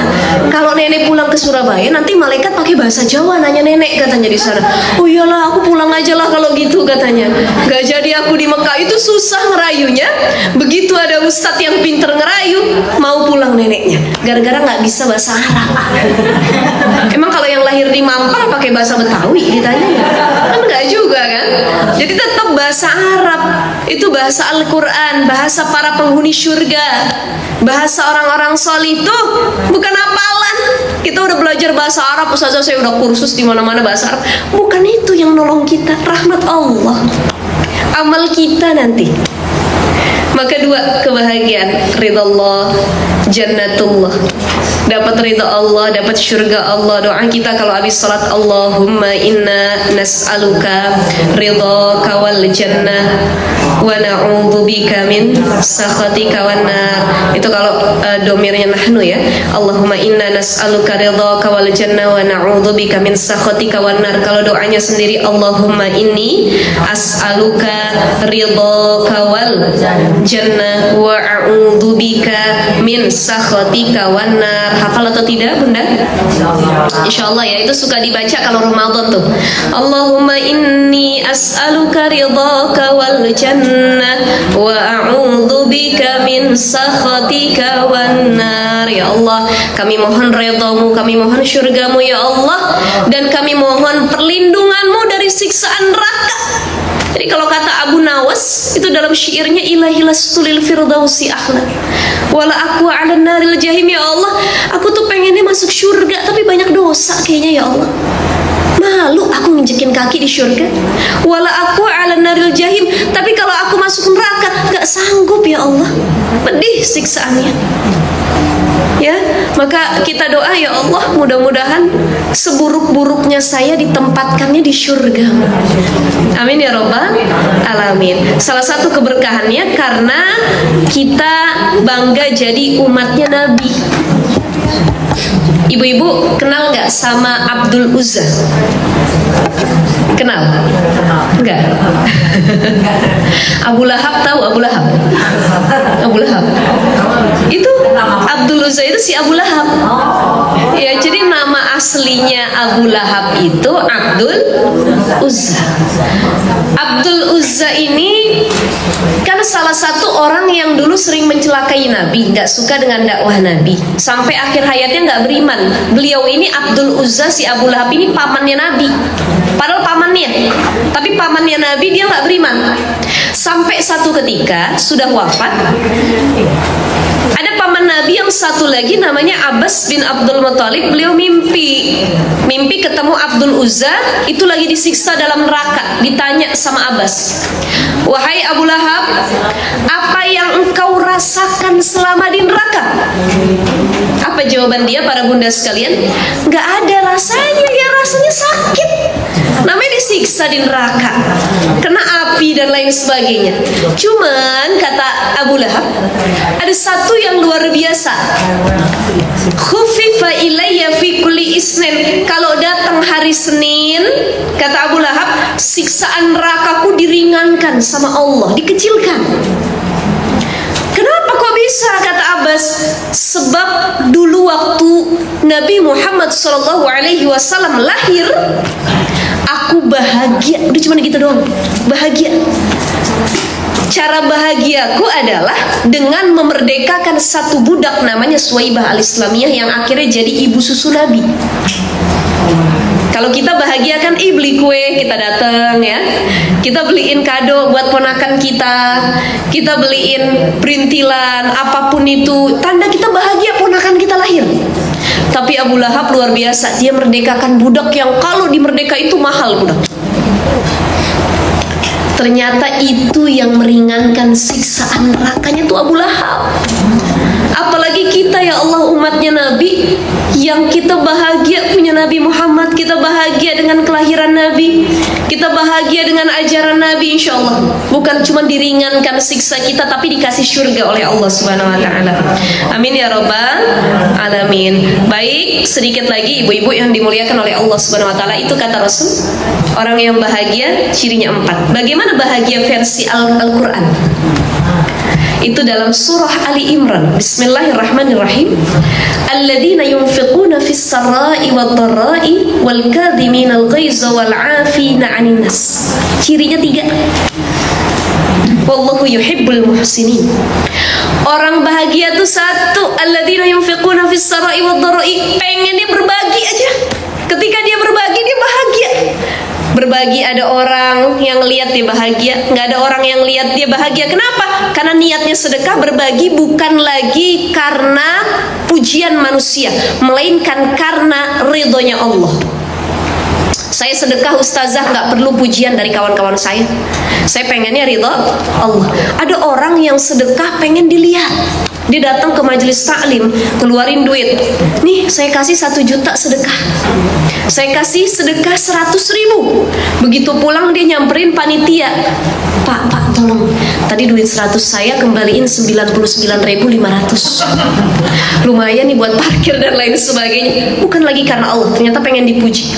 Kalau nenek pulang ke Surabaya, nanti malaikat pakai bahasa Jawa nanya nenek katanya di sana. Oh iyalah, aku pulang aja lah kalau gitu katanya. Gak jadi aku di Mekah. Itu susah ngerayunya. Begitu ada ustadz yang pinter ngerayu, mau pulang neneknya. Gara-gara nggak bisa bahasa Arab. Emang kalau yang lahir di Mampang pakai bahasa Betawi ditanya? Kan nggak juga kan. Jadi tetap bahasa Arab. Itu bahasa Al-Quran, bahasa para penghuni surga, bahasa orang-orang solih itu bukan hafalan. Kita udah belajar bahasa Arab, ustazah saya udah kursus di mana-mana bahasa Arab. Bukan itu yang nolong kita, rahmat Allah. Amal kita nanti. Maka dua kebahagiaan, ridha Allah, jannatullah. Dapat ridha Allah, dapat syurga Allah. Doa kita kalau habis salat, Allahumma inna nas'aluka ridhaka wal jannah wa na'udzubika min sakhatika wan nar. Itu kalau domirnya nahnu ya. Allahumma inna nas'aluka ridhaka wal jannah wa na'udzubika min sakhatika wan nar. Kalau doanya sendiri, Allahumma inni as'aluka ridhaka wal jannah wa a'udzubika min sakhatika wan nar. Hafal atau tidak bunda? Insyaallah ya, itu suka dibaca kalau Ramadan tuh. Allahumma inni as'aluka ridhaka wal jannah wa a'udzubika min sakhatika wan nar. Ya Allah, kami mohon ridhamu, kami mohon syurgamu ya Allah, dan kami mohon perlindunganmu dari siksaan neraka. Jadi kalau kata Abu Nawas itu dalam syairnya, ilahi lastulil firdausi ahla wala aku ala naril jahim. Ya Allah, aku tuh pengennya masuk surga tapi banyak dosa kayaknya ya Allah. Malu aku nginjekin kaki di surga. Wala aku ala naril jahim, tapi kalau aku masuk neraka gak sanggup ya Allah. Pedih siksaannya. Ya, maka kita doa ya Allah, mudah-mudahan seburuk-buruknya saya ditempatkannya di surga. Amin ya Rabbal alamin. Salah satu keberkahannya karena kita bangga jadi umatnya Nabi. Ibu-ibu kenal nggak sama Abdul Uzza? Kenal? Enggak. Abu Lahab, tahu Abu Lahab? Abu Lahab. Itu Abdul Uzza itu si Abu Lahab. Ya, jadi nama aslinya Abu Lahab itu Abdul Uzza. Abdul Uzza ini kan salah satu orang yang dulu sering mencelakai Nabi, nggak suka dengan dakwah Nabi, sampai akhir hayatnya nggak beriman. Beliau ini Abdul Uzza, si Abu Lahab ini pamannya Nabi, padahal pamannya, tapi pamannya Nabi dia nggak beriman. Sampai satu ketika sudah wafat, ada paman Nabi yang satu lagi namanya Abbas bin Abdul Muthalib. Beliau mimpi ketemu Abdul Uzza itu lagi disiksa dalam neraka. Ditanya sama Abbas, "Wahai Abu Lahab, apa yang engkau rasakan selama di neraka?" Apa jawaban dia, para bunda sekalian? Gak ada rasanya, ya rasanya sakit. Namanya disiksa di neraka, kena api dan lain sebagainya. Cuman kata Abu Lahab, ada satu yang luar biasa. Khufifa ilayya fi kulli isnin. Kalau datang hari Senin, kata Abu Lahab, siksaan nerakaku diringankan sama Allah, dikecilkan. Kenapa kok bisa, kata Abbas? Sebab dulu waktu Nabi Muhammad SAW lahir, aku bahagia. Udah cuma gitu doang, bahagia. Cara bahagiaku adalah dengan memerdekakan satu budak namanya Suwaibah al-Islamiyah yang akhirnya jadi ibu susu Nabi. Kalau kita bahagia kan, beli kue, kita datang ya, kita beliin kado buat ponakan kita beliin perintilan, apapun itu, tanda kita bahagia ponakan kita lahir. Tapi Abu Lahab luar biasa, dia merdekakan budak yang kalau di merdeka itu mahal budak. Ternyata itu yang meringankan siksaan nerakanya tuh Abu Lahab. Apalagi kita, ya Allah, umatnya Nabi, yang kita bahagia punya Nabi Muhammad, kita bahagia dengan kelahiran Nabi, kita bahagia dengan ajaran Nabi, insya Allah. Bukan cuma diringankan siksa kita, tapi dikasih surga oleh Allah Subhanahu Wa Taala. Amin ya Rabbal Alamin. Baik, sedikit lagi ibu-ibu yang dimuliakan oleh Allah Subhanahu Wa Taala, itu kata Rasul, orang yang bahagia cirinya 4. Bagaimana bahagia versi Al-Quran? Itu dalam surah Ali Imran. Bismillahirrahmanirrahim. Alladzina yunfiquna fis sarra'i wad dharra'i wal kadhiminal ghaiza wal 'afina 'anil nas. Cirinya 3. Wallahu yuhibbul muhsinin. Orang bahagia tuh 1, alladzina yunfiquna fis sarra'i wad dharra'i, pengen dia berbagi aja. Ketika dia berbagi, dia bahagia. Berbagi, ada orang yang lihat dia bahagia, nggak ada orang yang lihat dia bahagia. Kenapa? Karena niatnya sedekah berbagi bukan lagi karena pujian manusia, melainkan karena ridhonya Allah. Saya sedekah ustazah nggak perlu pujian dari kawan-kawan saya pengennya ridho Allah. Ada orang yang sedekah pengen dilihat. Dia datang ke majelis taklim, keluarin duit. Nih, saya kasih 1 juta sedekah. Saya kasih sedekah 100.000. Begitu pulang dia nyamperin panitia. Pak, tolong. Tadi duit 100 saya kembaliin 99.500. Lumayan nih buat parkir dan lain sebagainya. Bukan lagi karena Allah, ternyata pengen dipuji.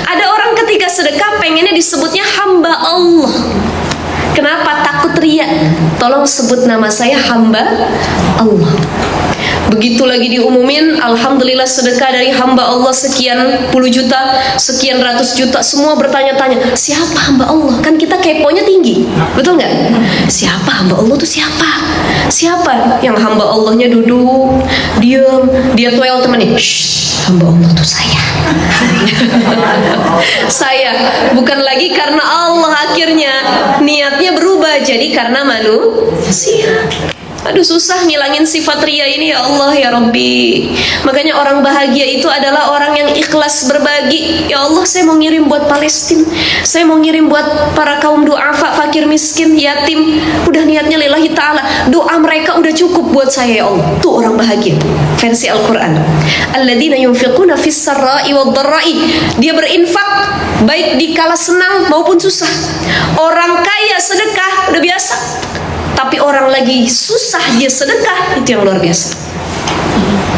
Ada orang ketika sedekah pengennya disebutnya hamba Allah. Kenapa? Takut riya. Tolong sebut nama saya hamba Allah. Begitu lagi diumumin, alhamdulillah sedekah dari hamba Allah sekian puluh juta, sekian ratus juta, semua bertanya-tanya, siapa hamba Allah? Kan kita keponya tinggi, betul nggak? Siapa hamba Allah tuh siapa? Siapa? Yang hamba Allahnya duduk, diam, dia toel temennya, shh, hamba Allah tuh saya. Saya, bukan lagi karena Allah, akhirnya niatnya berubah jadi karena manusia. Aduh, susah ngilangin sifat ria ini, ya Allah, ya Rabbi. Makanya orang bahagia itu adalah orang yang ikhlas berbagi. Ya Allah, saya mau ngirim buat Palestina, saya mau ngirim buat para kaum duafa, fakir miskin, yatim. Udah niatnya lillahi ta'ala, doa mereka udah cukup buat saya, ya Allah. Tuh orang bahagia versi Al-Quran. Alladzina yunfiquna fis sarra'i wad dharra'i. Dia berinfak baik di kala senang maupun susah. Orang kaya sedekah udah biasa, tapi orang lagi susah dia sedekah, itu yang luar biasa.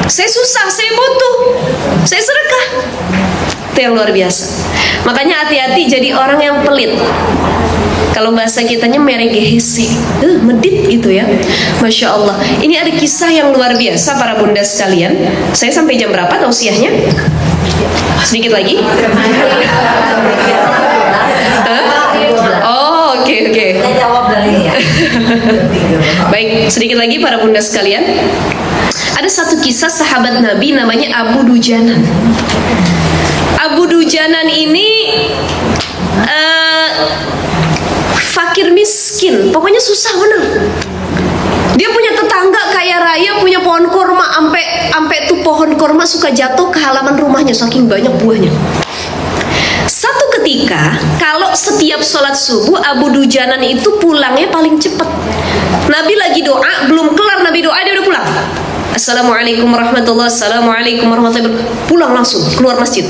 Saya susah, saya butuh, saya sedekah, itu yang luar biasa. Makanya hati-hati jadi orang yang pelit. Kalau bahasa kitanya meregehese, medit gitu ya. Masya Allah. Ini ada kisah yang luar biasa para bunda sekalian. Saya sampai jam berapa tausiahnya? Sedikit lagi. Oh, oke. Baik, sedikit lagi para bunda sekalian. Ada satu kisah sahabat Nabi namanya Abu Dujanan. Abu Dujanan ini fakir miskin, pokoknya susah bener. Dia punya tetangga kaya raya, punya pohon korma, ampe tuh pohon korma suka jatuh ke halaman rumahnya saking banyak buahnya. Satu ketika, kalau setiap sholat subuh Abu Dujanan itu pulangnya paling cepat. Nabi lagi doa, belum kelar Nabi doa dia udah pulang. Assalamualaikum warahmatullahi wabarakatuh. Pulang langsung keluar masjid.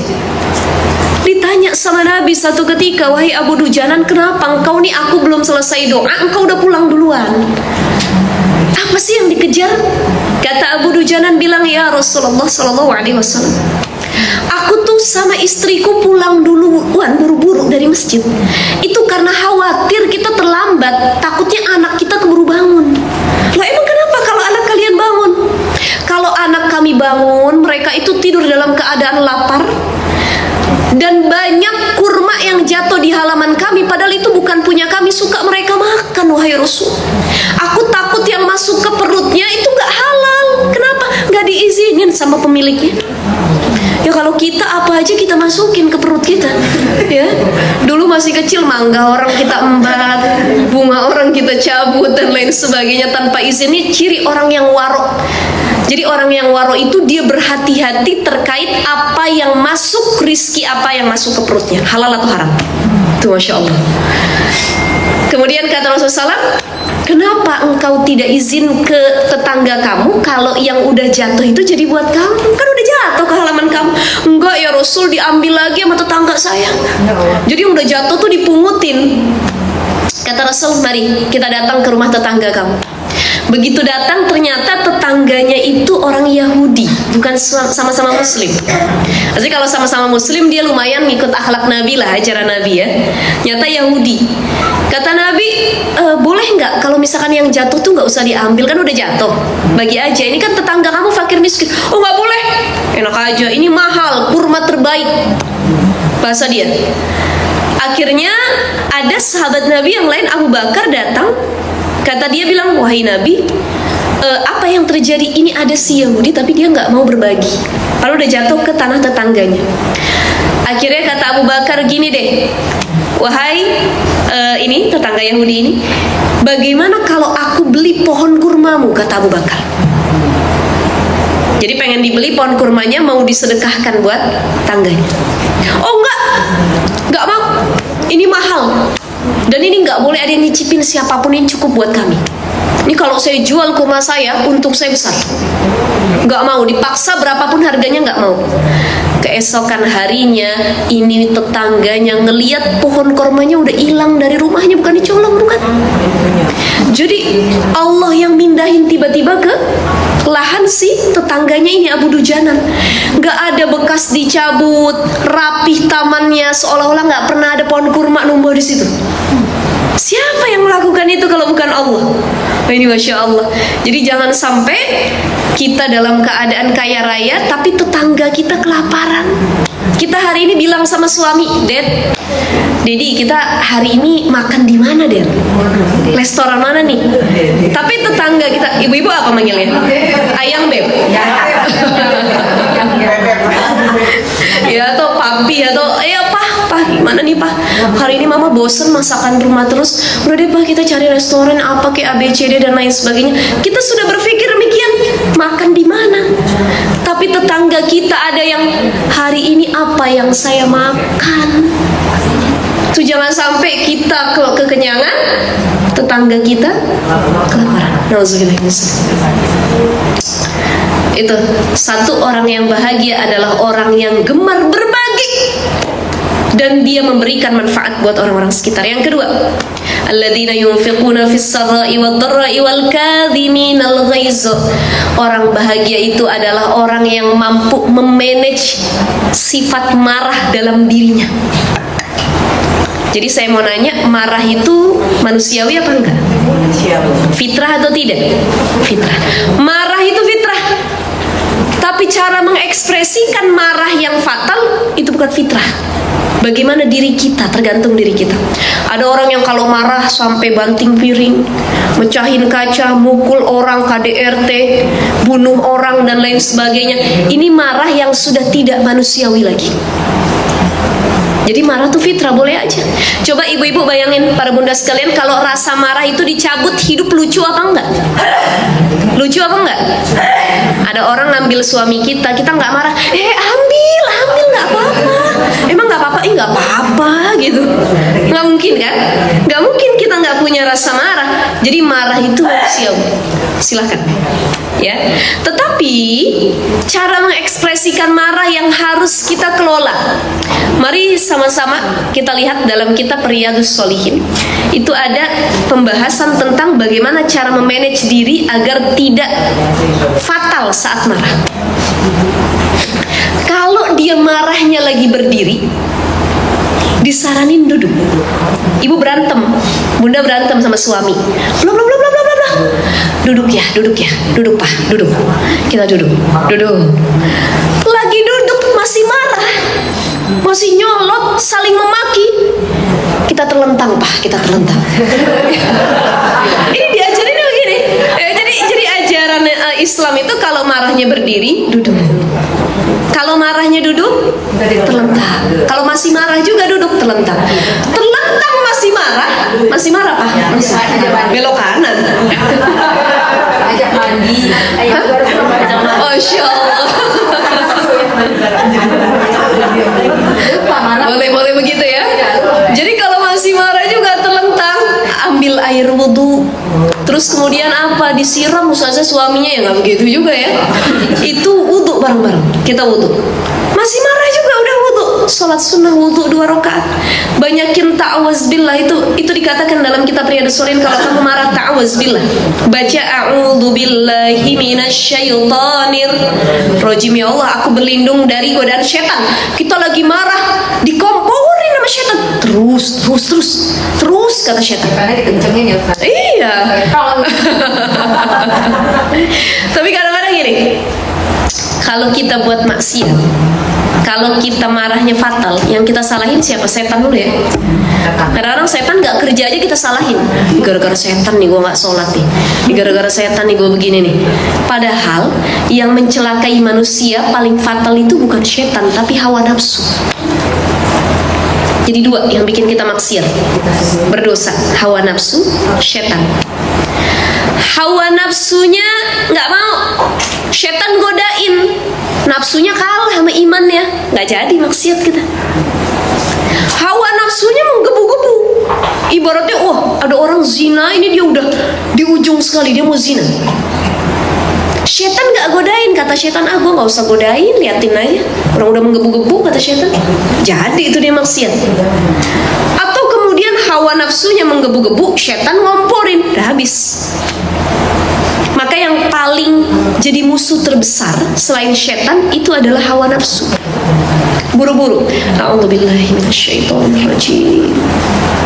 Ditanya sama Nabi satu ketika, wahai Abu Dujanan, kenapa engkau nih, aku belum selesai doa engkau udah pulang duluan? Apa sih yang dikejar? Kata Abu Dujanan bilang, ya Rasulullah sallallahu alaihi wasallam, aku tuh sama istriku pulang duluan buru-buru dari masjid. Itu karena khawatir kita terlambat, takutnya anak kita keburu bangun. Lah emang kenapa kalau anak kalian bangun? Kalau anak kami bangun, mereka itu tidur dalam keadaan lapar dan banyak kurma yang jatuh di halaman kami, padahal itu bukan punya kami, suka mereka makan, wahai Rasul. Aku takut yang masuk ke perutnya itu gak halal. Kenapa? Gak diizinin sama pemiliknya. Ya kalau kita apa aja kita masukin ke perut kita, ya. Dulu masih kecil mangga orang kita embat, bunga orang kita cabut dan lain sebagainya tanpa izin. Ini ciri orang yang waro. Jadi orang yang waro itu dia berhati-hati terkait apa yang masuk, rizki apa yang masuk ke perutnya, halal atau haram. Itu Masya Allah. Kemudian kata Rasulullah SAW, kenapa engkau tidak izin ke tetangga kamu kalau yang udah jatuh itu jadi buat kamu? Kan udah jatuh ke halaman kamu. Enggak ya Rasul, diambil lagi sama tetangga saya. Jadi yang udah jatuh tuh dipungutin. Kata Rasul, mari kita datang ke rumah tetangga kamu. Begitu datang ternyata tetangganya itu orang Yahudi, bukan sama-sama Muslim. Jadi kalau sama-sama Muslim dia lumayan ngikut akhlak Nabi lah, ajaran Nabi ya. Nyata Yahudi. Kata Nabi, boleh nggak kalau misalkan yang jatuh tuh nggak usah diambil, kan udah jatuh, bagi aja. Ini kan tetangga kamu fakir miskin. Oh nggak boleh, enak aja. Ini mahal, kurma terbaik, bahasa dia. Akhirnya ada sahabat Nabi yang lain, Abu Bakar datang. Kata dia bilang, wahai Nabi, apa yang terjadi? Ini ada si Yahudi tapi dia nggak mau berbagi, lalu udah jatuh ke tanah tetangganya. Akhirnya kata Abu Bakar, gini deh, wahai ini tetangga Yahudi ini, bagaimana kalau aku beli pohon kurmamu? Kata Abu Bakar. Jadi pengen dibeli pohon kurmanya, mau disedekahkan buat tangganya. Oh nggak mau, ini mahal. Dan ini nggak boleh ada yang nyicipin siapapun, ini cukup buat kami. Ini kalau saya jual kurma saya, untung saya besar. Nggak mau, dipaksa berapapun harganya nggak mau. Keesokan harinya, ini tetangganya ngeliat pohon kurmanya udah hilang dari rumahnya, bukan dicolong, bukan. Jadi Allah yang mindahin tiba-tiba ke lahan si tetangganya ini Abu Dujanan. Nggak ada bekas dicabut, rapih tamannya, seolah-olah nggak pernah ada pohon kurma numbuh di situ. Siapa yang melakukan itu kalau bukan Allah? Nah, ini Masya Allah. Jadi jangan sampai kita dalam keadaan kaya raya tapi tetangga kita kelaparan. Kita hari ini bilang sama suami, Dedi, kita hari ini makan di mana, Den? Restoran mana nih? Tapi tetangga kita, ibu-ibu apa manggilnya? Ayang, Beb. Ya, atau papi, atau Pak, gimana nih Pak? Hari ini Mama bosen masakan rumah terus. Udah deh Pak, kita cari restoran apa kayak ABCD dan lain sebagainya. Kita sudah berpikir demikian, makan di mana? Tapi tetangga kita ada yang hari ini apa yang saya makan? Itu jangan sampai kita kekenyangan, tetangga kita kelaparan. Nauzubillah. Itu satu orang yang bahagia adalah orang yang gemar berbagi dan dia memberikan manfaat buat orang-orang sekitar. Yang kedua, alladzina yunfiquna fis sarai wad dharra'i wal kadhiminal ghaiz. Orang bahagia itu adalah orang yang mampu memanage sifat marah dalam dirinya. Jadi saya mau nanya, marah itu manusiawi apa enggak? Fitrah atau tidak? Fitrah. Marah itu fitrah. Tapi Tetapi cara mengekspresikan marah yang fatal itu bukan fitrah. Bagaimana diri kita, tergantung diri kita. Ada orang yang kalau marah sampai banting piring, mecahin kaca, mukul orang, KDRT, bunuh orang dan lain sebagainya. Ini marah yang sudah tidak manusiawi lagi. Jadi marah tuh fitrah, boleh aja. Coba ibu-ibu bayangin, para bunda sekalian, kalau rasa marah itu dicabut, hidup lucu apa enggak? Lucu apa enggak? Ada orang ngambil suami kita nggak marah, ambil nggak apa-apa. Emang nggak apa-apa? Nggak apa-apa gitu. Nggak mungkin kan? Nggak mungkin kita nggak punya rasa marah. Jadi marah itu manusiawi. Silahkan. Ya, tetapi cara mengekspresikan marah yang harus kita kelola. Mari sama-sama kita lihat dalam kitab Riyadhus Shalihin. Itu ada pembahasan tentang bagaimana cara memanage diri agar tidak fatal saat marah. Kalau dia marahnya lagi berdiri, disaranin duduk. Ibu berantem, bunda berantem sama suami. Duduk ya, duduk pak, duduk. Kita duduk. Lagi duduk masih marah, masih nyolot, saling memaki. Kita terlentang pak, kita terlentang. Ini diajarin begini. Jadi ajaran Islam itu kalau marahnya berdiri, duduk. Kalau marahnya duduk, terlentang. Kalau masih marah juga duduk, terlentang. Terlentang masih marah pak. Belok kanan. Ajak mandi. Masya Allah. Boleh begitu ya. Jadi kalau masih marah juga terlentang, ambil air wudhu. Terus kemudian apa? Disiram. Ustazah suaminya ya nggak begitu juga ya. Itu wudhu bareng-bareng. Kita wudhu. Masih marah juga udah wudhu. Salat sunnah wudhu 2 rakaat. Banyakin ta'awuz billah, itu dikatakan dalam kitab Riyadhus Shalihin. Kalau kamu marah, ta'awuz billah, baca a'udzu billahi minasyaitonir rajim. Ya Allah, aku berlindung dari godaan setan. Kita lagi marah, dikomporin sama setan. Terus kata setan. Karena dikencengin ya Ustaz. Iya. Tapi kadang-kadang gini, kalau kita buat maksiat, kalau kita marahnya fatal, yang kita salahin siapa? Setan dulu ya. Kadang-kadang setan gak kerja aja kita salahin. Gara-gara setan nih gue gak sholat nih. Gara-gara setan nih gue begini nih. Padahal yang mencelakai manusia paling fatal itu bukan setan, tapi hawa nafsu. Jadi 2 yang bikin kita maksiat, berdosa: hawa nafsu, setan. Hawa nafsunya gak mau, setan godain, nafsunya kalah sama imannya, nggak jadi maksiat kita. Hawa nafsunya menggebu-gebu. Ibaratnya, ada orang zina, ini dia udah di ujung sekali, dia mau zina. Setan nggak godain, kata setan, gue nggak usah godain, liatin aja, orang udah menggebu-gebu, kata setan. Jadi itu dia maksiat. Atau kemudian hawa nafsunya menggebu-gebu, setan ngomporin, udah habis. Maka yang paling jadi musuh terbesar selain setan itu adalah hawa nafsu. Buru-buru. A'udzubillahi minasyaitonirrajim.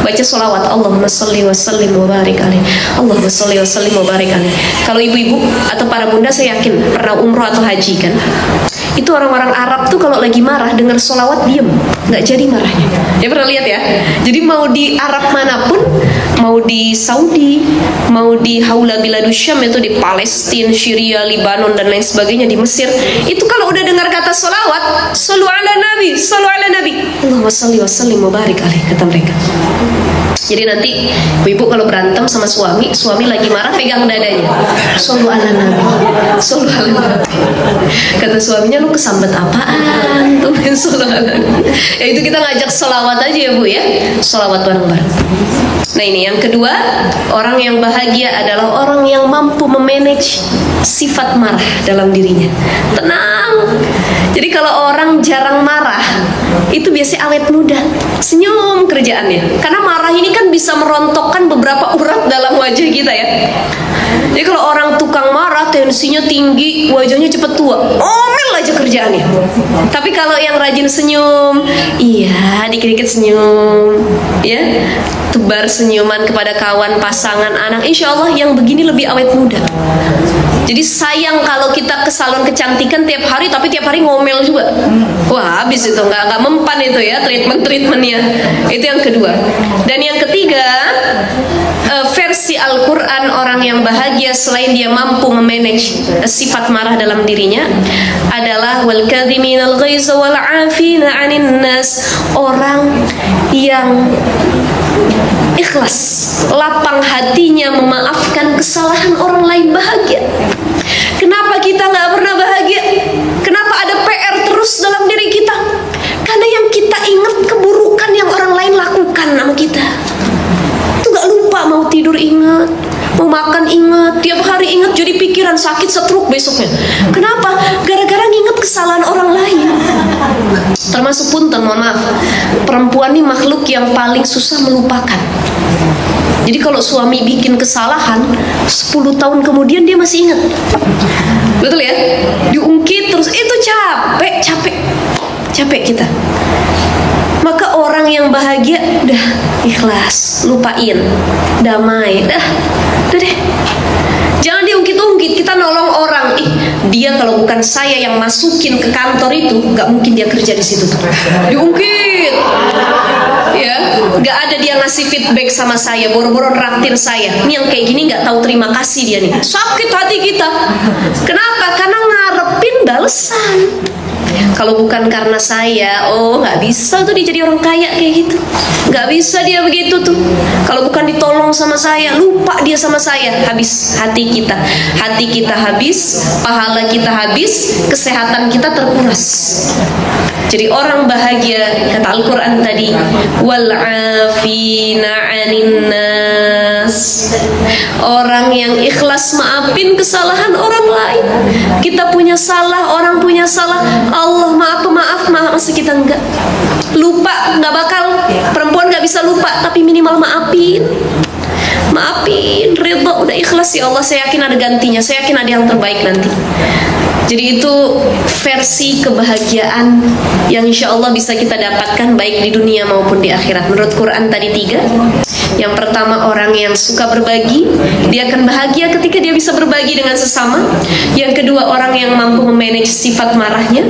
Baca sholawat, Allahumma sholli wa sallim wa barik alaih. Allahumma sholli wa sallim wa barik alaih. Kalau ibu-ibu atau para bunda, saya yakin pernah umroh atau haji kan? Itu orang-orang Arab tuh kalau lagi marah dengar sholawat diem, nggak jadi marahnya. Ya pernah lihat ya? Jadi mau di Arab manapun, mau di Saudi, mau di Haula Biladus Syam, itu di Palestina, Syria, Libanon dan lain sebagainya, di Mesir, itu kalau udah dengar kata sholawat, shollu ala nabi, Allahumma sholli wa sallim wa barik alaih, kata mereka. Jadi nanti ibu kalau berantem sama suami lagi marah, pegang dadanya, shollu ala nabi. Kata suaminya, lu kesambet apaan? Tuh main shollu ala nabi. Ya itu kita ngajak sholawat aja ya bu ya, sholawat bareng-bareng. Nah ini yang kedua, orang yang bahagia adalah orang yang mampu memanage sifat marah dalam dirinya. Tenang. Jadi kalau orang jarang marah, itu biasanya awet muda, senyum kerjaannya. Karena marah ini kan bisa merontokkan beberapa urat dalam wajah kita ya. Jadi kalau orang tukang marah, tensinya tinggi, wajahnya cepet tua, omel aja kerjaannya. Tapi kalau yang rajin senyum, iya dikit-dikit senyum, ya tebar senyuman kepada kawan, pasangan, anak, insya Allah yang begini lebih awet muda. Jadi sayang kalau kita ke salon kecantikan tiap hari, tapi tiap hari ngomel juga. Wah, habis itu nggak mempan itu ya treatmentnya. Itu yang kedua. Dan yang ketiga, versi Al-Quran orang yang bahagia selain dia mampu memanage sifat marah dalam dirinya adalah wal kadhiminal ghaiza wal 'afina 'anil nas, orang yang ikhlas, lapang hatinya memaafkan kesalahan orang lain, bahagia. Kenapa kita nggak pernah bahagia? Kenapa ada PR terus dalam diri kita? Karena yang kita ingat keburukan yang orang lain lakukan sama kita. Itu nggak lupa, mau tidur ingat, mau makan ingat, tiap hari ingat, jadi pikiran sakit stroke besoknya. Kenapa? Gara-gara nginget kesalahan orang lain. Termasuk punten, mohon maaf, perempuan ini makhluk yang paling susah melupakan. Jadi kalau suami bikin kesalahan 10 tahun kemudian dia masih ingat. Betul ya? Diungkit terus, itu capek kita. Maka orang yang bahagia udah ikhlas, lupain, damai, udah deh. Jangan diungkit-ungkit. Kita nolong orang, dia kalau bukan saya yang masukin ke kantor itu, nggak mungkin dia kerja di situ. Diungkit, ya, nggak ada dia ngasih feedback sama saya, boro-boro traktir saya. Ini yang kayak gini nggak tahu terima kasih dia nih. Sakit hati kita. Kenapa? Karena ngarepin balesan. Kalau bukan karena saya, nggak bisa tuh dia jadi orang kaya kayak gitu. Nggak bisa dia begitu tuh. Kalau bukan ditolong sama saya, lupa dia sama saya, habis hati kita habis, pahala kita habis, kesehatan kita terkuras. Jadi orang bahagia, kata Al-Quran tadi, wal 'afina 'anin nas, orang yang ikhlas maafin kesalahan orang lain. Kita punya salah, orang punya salah, Allah maaf, masa kita enggak lupa, nggak bakal, perempuan nggak bisa lupa, tapi minimal maafin, ridho, udah ikhlas, ya Allah, saya yakin ada gantinya, saya yakin ada yang terbaik nanti. Jadi itu versi kebahagiaan yang insya Allah bisa kita dapatkan baik di dunia maupun di akhirat. Menurut Quran tadi 3. Yang pertama, orang yang suka berbagi, dia akan bahagia ketika dia bisa berbagi dengan sesama. Yang kedua, orang yang mampu memanage sifat marahnya.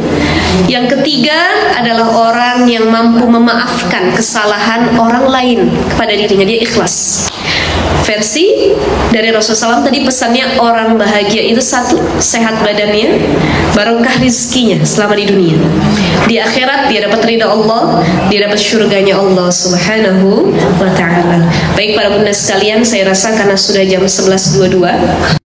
Yang ketiga adalah orang yang mampu memaafkan kesalahan orang lain kepada dirinya, dia ikhlas. Versi dari Rasulullah SAW tadi pesannya, orang bahagia itu satu, sehat badannya, barokah rizkinya selama di dunia. Di akhirat dia dapat ridha Allah, dia dapat syurganya Allah Subhanahu wa ta'ala. Baik para bunda sekalian, saya rasa karena sudah jam 11.22